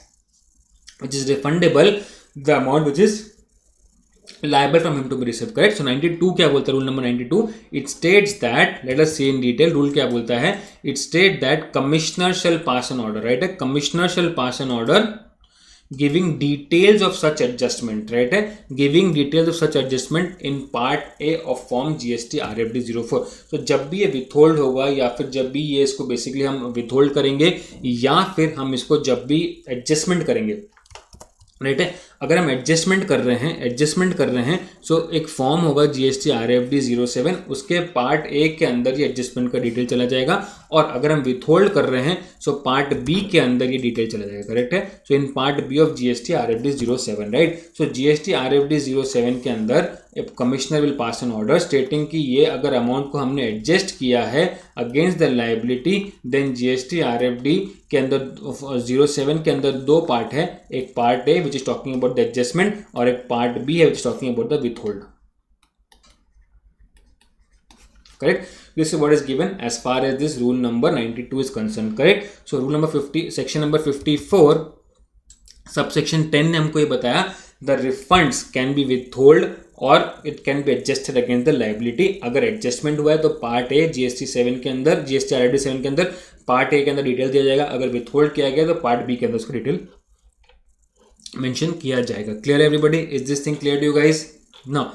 S1: which is refundable the amount which is liable from him to be received. Correct. So 92 क्या बोलता है, rule number 92, it states that, let us see in detail, rule क्या बोलता है, it states that commissioner shall pass an order, right है, commissioner shall pass an order giving details of such adjustment, right है, giving details of such adjustment in part A of form GST RFD 04. so जब भी ये withhold होगा या फिर जब भी ये इसको बेसिकली हम withhold करेंगे या फिर हम इसको जब भी adjustment करेंगे, राइट है, अगर हम एडजस्टमेंट कर रहे हैं सो एक फॉर्म होगा GST RFD 07, उसके पार्ट ए के अंदर ये एडजस्टमेंट का डिटेल चला जाएगा, और अगर हम विथहोल्ड कर रहे हैं सो पार्ट बी के अंदर ये डिटेल चला जाएगा. करेक्ट है. So in part B of GST RFD 07, right. So GST RFD 07 के अंदर commissioner will pass an order stating कि ये अगर अमाउंट को हमने एडजस्ट किया है against the liability, then GST RFD के अंदर 07 के अंदर 2 पार्ट है, एक part A which is talking about the adjustment और एक पार्ट बी है which is talking about the withhold. Correct. This is what is given as far as this rule number 92 is concerned. Correct. So rule number 50, section number 54, subsection 10 ने हमको ये बताया the refunds can be withhold और it can be adjusted against the liability. अगर adjustment हुआ है तो part A GST 7 के अंदर, GST RFD 7 के अंदर पार्ट ए के अंदर डिटेल दिया जाएगा, अगर withhold किया गया तो पार्ट बी के अंदर उसका डिटेल मेंशन किया जाएगा. Clear everybody? Is this thing clear to you guys? Now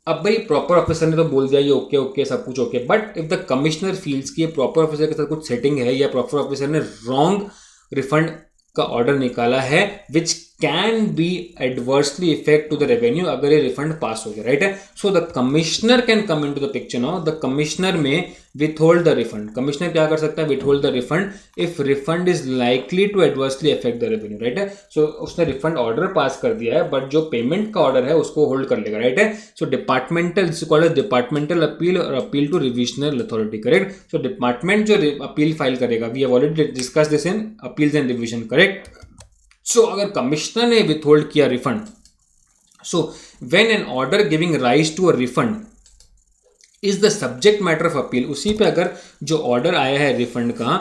S1: अब भाई प्रॉपर ऑफिसर ने तो बोल दिया ये ओके ओके सब कुछ okay, but if the commissioner feels कि प्रॉपर ऑफिसर के साथ कुछ सेटिंग है या प्रॉपर ऑफिसर ने रॉन्ग रिफंड का ऑर्डर निकाला है which can be adversely effect to the revenue, अगर ये रिफंड पास हो गया, राइट है. So the commissioner can come into the picture now. The commissioner may withhold the refund. Commissioner क्या कर सकता है? Withhold the refund if refund is likely to adversely effect the revenue, right है. So उसने refund order pass कर दिया है but जो पेमेंट का ऑर्डर है उसको होल्ड कर लेगा, राइट है. सो डिपार्टमेंटल अपील और appeal to revisional authority. Correct. So department जो अपील फाइल करेगा, we have already discuss this in appeals and revision. Correct. So अगर कमिश्नर ने विथहोल्ड किया refund, so when an order giving rise to a refund is the subject matter of appeal, उसी पे अगर जो order आया है रिफंड का,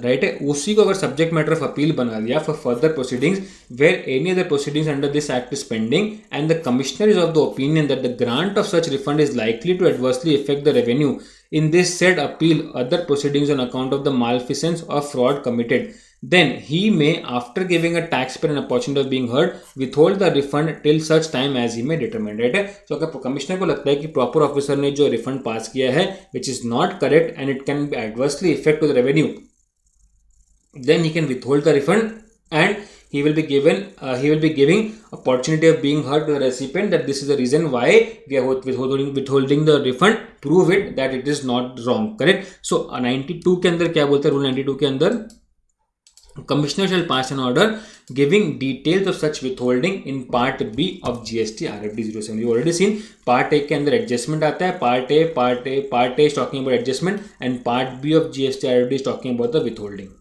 S1: राइट है, उसी को अगर सब्जेक्ट मैटर ऑफ अपील बना दिया for further proceedings where any other proceedings under this act is pending and the commissioner is of the opinion that the grant of such refund is likely to adversely effect the revenue in this said appeal other proceedings on account of the malfeasance or fraud committed, then he may, after giving a taxpayer an opportunity of being heard, withhold the refund till such time as he may determine, right है. So अगर commissioner को लगता है कि proper officer ने जो refund पास किया है which is not correct and it can be adversely affect to the revenue, then he can withhold the refund and he will be giving opportunity of being heard to the recipient that this is the reason why we are withholding the refund, prove it that it is not wrong. Correct. So 92 के अंदर क्या बोलता है? Rule 92 के अंदर Commissioner shall pass an order giving details of such withholding in part B of GST RFD 07. You already seen part A के अंदर adjustment आता है, part A is talking about adjustment and part B of GST RFD is talking about the withholding.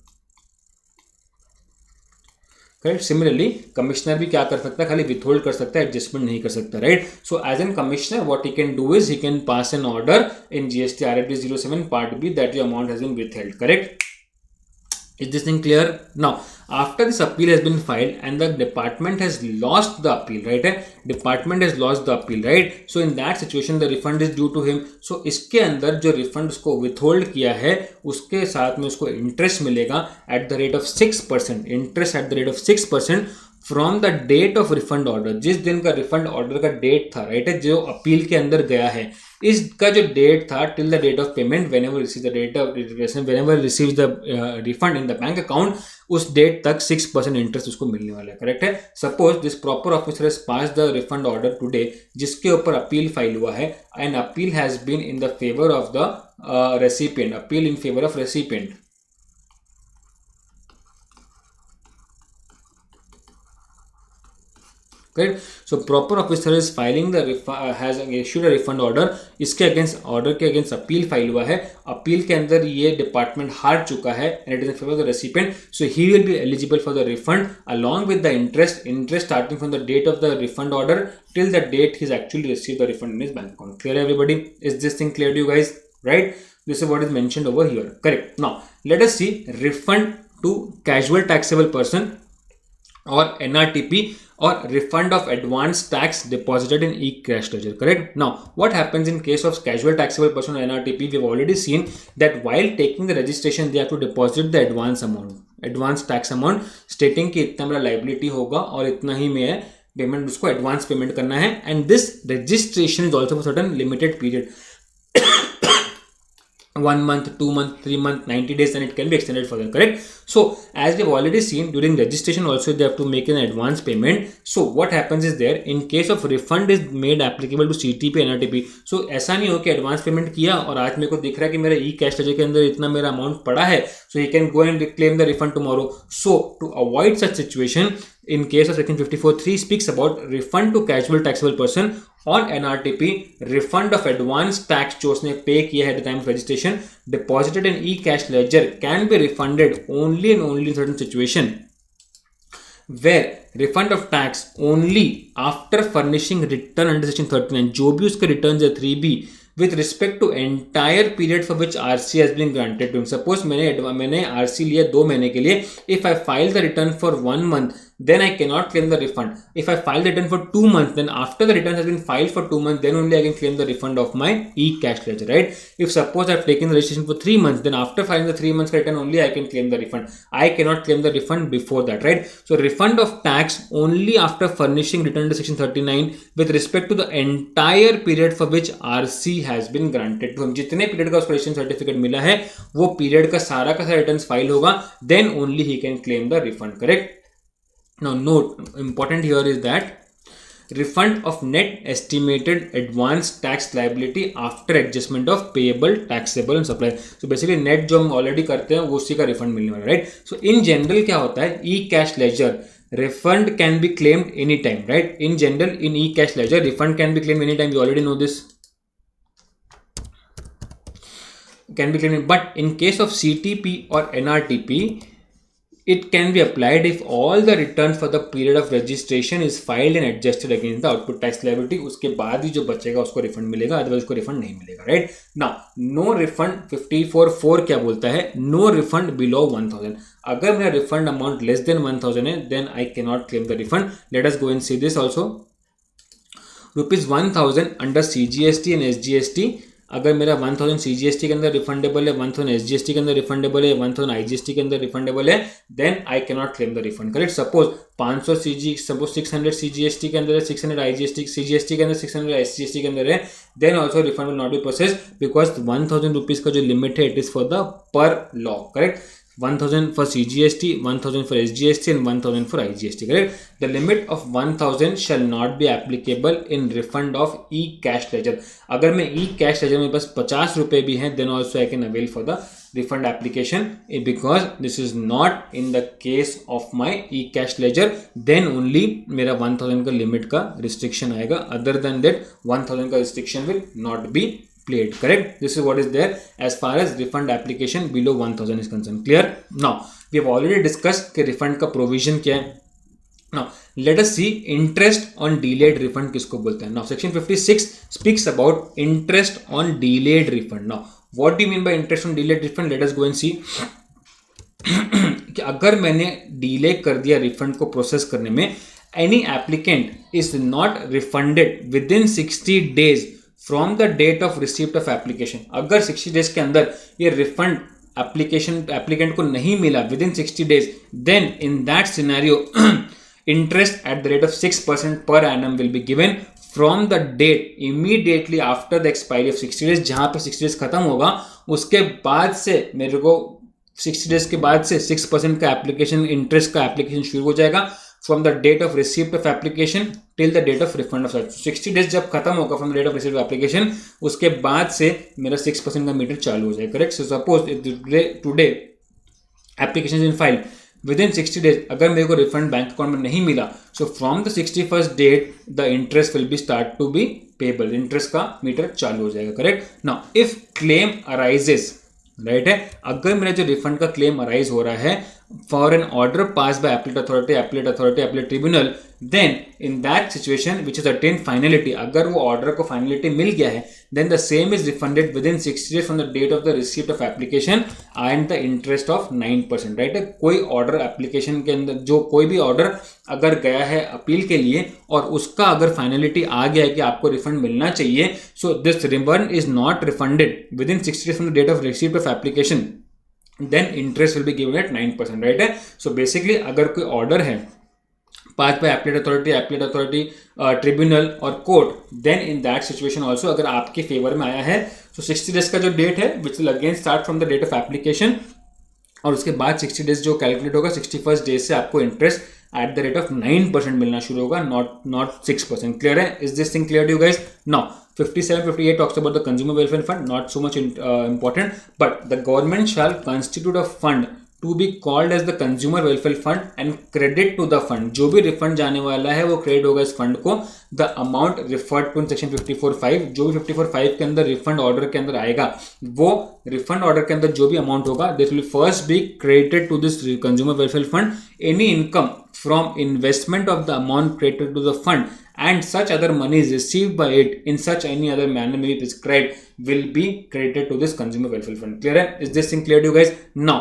S1: Right. Similarly commissioner भी क्या कर सकता है? खाली विथहोल्ड कर सकता है, एडजस्टमेंट नहीं कर सकता, right. So as an commissioner what he can do is he can pass an order in GST RFD 07 part B that your amount has been withheld. Correct. Is this thing clear? Now, after this appeal has been filed and the department has lost the appeal, right? Department has lost the appeal, right? So in that situation, the refund is due to him. So इसके अंदर जो refund उसको withhold किया है, उसके साथ में उसको interest मिलेगा at the rate of 6%. Interest at the rate of 6% from the date of refund order. जिस दिन का रिफंड ऑर्डर का डेट था, राइट है, जो अपील के अंदर गया है, इसका जो डेट था till the date of payment, whenever receive the data whenever receives the refund in the bank account, उस डेट तक 6% इंटरेस्ट उसको मिलने वाला है, करेक्ट है. Suppose this proper officer has pass the refund order today, जिसके ऊपर अपील फाइल हुआ है, and appeal has been in the favour of the recipient, appeal in favour of recipient. Correct. So proper officer is filing the has issued a refund order. इसके against order के against appeal file हुआ है. Appeal के अंदर ये department हार चुका है and it is in favour of the recipient. So he will be eligible for the refund along with the interest starting from the date of the refund order till the date he's actually received the refund in his bank account. Clear everybody? Is this thing clear to you guys? Right? This is what is mentioned over here. Correct. Now let us see refund to casual taxable person or NRTP or refund of advance tax deposited in e-cash ledger. Correct. Now what happens in case of casual taxable person or NRTP? We have already seen that while taking the registration they have to deposit the advance tax amount, stating कि इतना मेरा liability होगा और इतना ही मैं payment उसको advance payment करना है. And this registration is also for certain limited period, 1 month, 2 month, 3 month, 90 days, and it can be extended further. Correct. So as we have already seen, during registration also they have to make an advance payment. So what happens is there, in case of refund is made applicable to CTP NRTP. So ऐसा नहीं हो कि advance payment किया और आज मेरे को दिख रहा है कि मेरा ई कैश लेजर के अंदर इतना मेरा अमाउंट पड़ा है, so he can go and claim the refund tomorrow. So to avoid such situation, in case of section 54(3) speaks about refund to casual taxable person on NRTP, refund of advance tax जो उसने पे किया है at the time of registration deposited in e-cash ledger can be refunded only and only in certain situation, where refund of tax only after furnishing return under section 39, जो भी उसके returns है 3B, with respect to entire period for which RC has been granted to him. Suppose मैंने RC लिया 2 महीने के लिए. If I file the return for 1 month, then I cannot claim the refund. If I file the return for 2 months, then after the return has been filed for 2 months, then only I can claim the refund of my e-cash ledger, right? If suppose I've taken the registration for 3 months, then after filing the 3 months return only I can claim the refund. I cannot claim the refund before that, right? So refund of tax only after furnishing return to section 39 with respect to the entire period for which RC has been granted to him. जितने period का उसको registration certificate मिला है वो period का सारा return file होगा, then only he can claim the refund. Correct. Now note, important here is that refund of net estimated advance tax liability after adjustment of payable, taxable and supply. So basically net जो हम already करते हैं वो उसी का refund मिलने वाला है, राइट. सो इन जनरल क्या होता है, e cash ledger refund can be claimed anytime, right? In general, in e-cash ledger, refund can be claimed anytime. You already know this. Can be claimed, but in case of CTP or NRTP, it can be applied if all the returns for the period of registration is filed and adjusted against the output tax liability. उसके बाद ही जो बचेगा उसको refund मिलेगा, otherwise उसको refund नहीं मिलेगा, right. Now no refund 54(4) क्या बोलता है, नो रिफंड बिलो 1000. अगर मेरा रिफंड अमाउंट लेस देन 1000 है, then I can not claim the refund. Let us go and see this also. ₹1000 under CGST and SGST. अगर मेरा 1000 CGST के अंदर रिफंडेबल है, 1000 SGST के अंदर रिफंडेबल है, 1000 IGST के अंदर रिफंडेबल है, then I can not claim the refund. Correct. Suppose 500 suppose 600 CGST के अंदर है, 600 IGST CGST के अंदर, 600 SGST के अंदर है, then also refund will not be process because 1000 rupees का जो लिमिट है it is for the per law. Correct. 1000 for CGST, 1000 for SGST and 1000 for IGST. Correct. The limit of 1000 shall not be applicable in refund of e-cash ledger. अगर मैं e-cash ledger में बस 50 रुपए भी हैं, then also I can avail for the refund application because this is not in the case of my e-cash ledger. Then only मेरा 1000 का limit का रिस्ट्रिक्शन आएगा. Other than that 1000 का restriction will not be played. Correct. This is what is there as far as refund application below 1000 is concerned. Clear. Now we have already discussed कि refund का provision क्या है. Now let us see interest on delayed refund किसको बोलते हैं. Now section 56 speaks about interest on delayed refund. Now what do you mean by interest on delayed refund? Let us go and see. कि अगर मैंने delay कर दिया refund को process करने में, any applicant is not refunded within 60 days from the date of receipt of application. अगर 60 days के अंदर ये रिफंड एप्लीकेंट को नहीं मिला within 60 days, then in that scenario interest at the rate of 6% per annum will be given from the date immediately after the expiry of 60 days, जहां पे 60 days खत्म होगा उसके बाद से मेरे को 60 डेज के बाद से 6% का एप्लीकेशन इंटरेस्ट का एप्लीकेशन शुरू हो जाएगा from the date of receipt of application till the date of refund of service. 60 days जब खत्म होगा from the date of receipt of application, उसके बाद से मेरा 6% का मीटर चालू हो जाएगा, correct. So suppose today application in file within 60 days, अगर मेरे को रिफंड बैंक अकाउंट में नहीं मिला, so from the 61st date the interest will be start to be payable, interest का मीटर चालू हो जाएगा, correct. Now if claim arises, right है, अगर मेरा जो रिफंड का क्लेम अराइज हो रहा है for an order pass by appellate authority, appellate tribunal, then in that situation which is attain finality, अगर वो ऑर्डर को फाइनलिटी मिल गया है, then the same is refunded within 60 days from the date of the receipt of application and the interest of 9%, right है। कोई order application के अंदर, जो कोई भी ऑर्डर अगर गया है अपील के लिए और उसका अगर फाइनलिटी आ गया है कि आपको रिफंड मिलना चाहिए, so this refund is not refunded within 60 days from the date of receipt of application, then interest will be given at 9%, right है। सो बेसिकली अगर कोई ऑर्डर है pass by appellate authority, tribunal और court, then in that situation also अगर आपके favour में आया है, तो 60 डेज का जो डेट है which will again start from the date of application, और उसके बाद 60 डेज जो कैलकुलेट होगा 61st डेज से आपको interest at the rate of 9% मिलना शुरू होगा, नॉट 6%। क्लियर है? Is this thing clear to you guys? Now 57-58 talks about the consumer welfare fund, not so much important, but the government shall constitute a fund to be called as the consumer welfare fund and credit to the fund, जो भी refund जाने वाला है वो credit होगा इस fund को, the amount referred to section 54(5), जो भी 54(5) के अंदर रिफंड ऑर्डर के अंदर आएगा, वो रिफंड ऑर्डर के अंदर जो भी अमाउंट होगा, this will first be credited to this consumer welfare fund. Any income from investment of the amount credited to the fund and such other money is received by it in such any other manner may be prescribed will be credited to this consumer welfare fund. Clear है? Is this thing clear to you guys? Now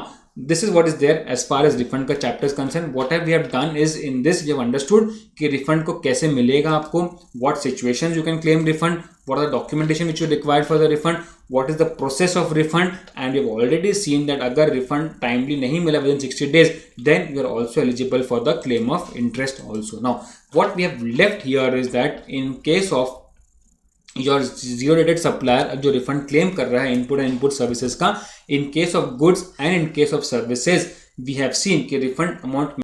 S1: this is what is there as far as refund का chapter is concerned. What we have done is in this we have understood कि refund को कैसे मिलेगा आपको, what situations you can claim refund, what are the documentation which you required for the refund, what is the process of refund, and we have already seen that अगर refund timely नहीं मिला within 60 days, then you are also eligible for the claim of interest also. Now what we have left here is that in case of your zero rated supplier जो refund claim कर रहा है input and input services का, in case of goods and in case of services we have seen कि refund amount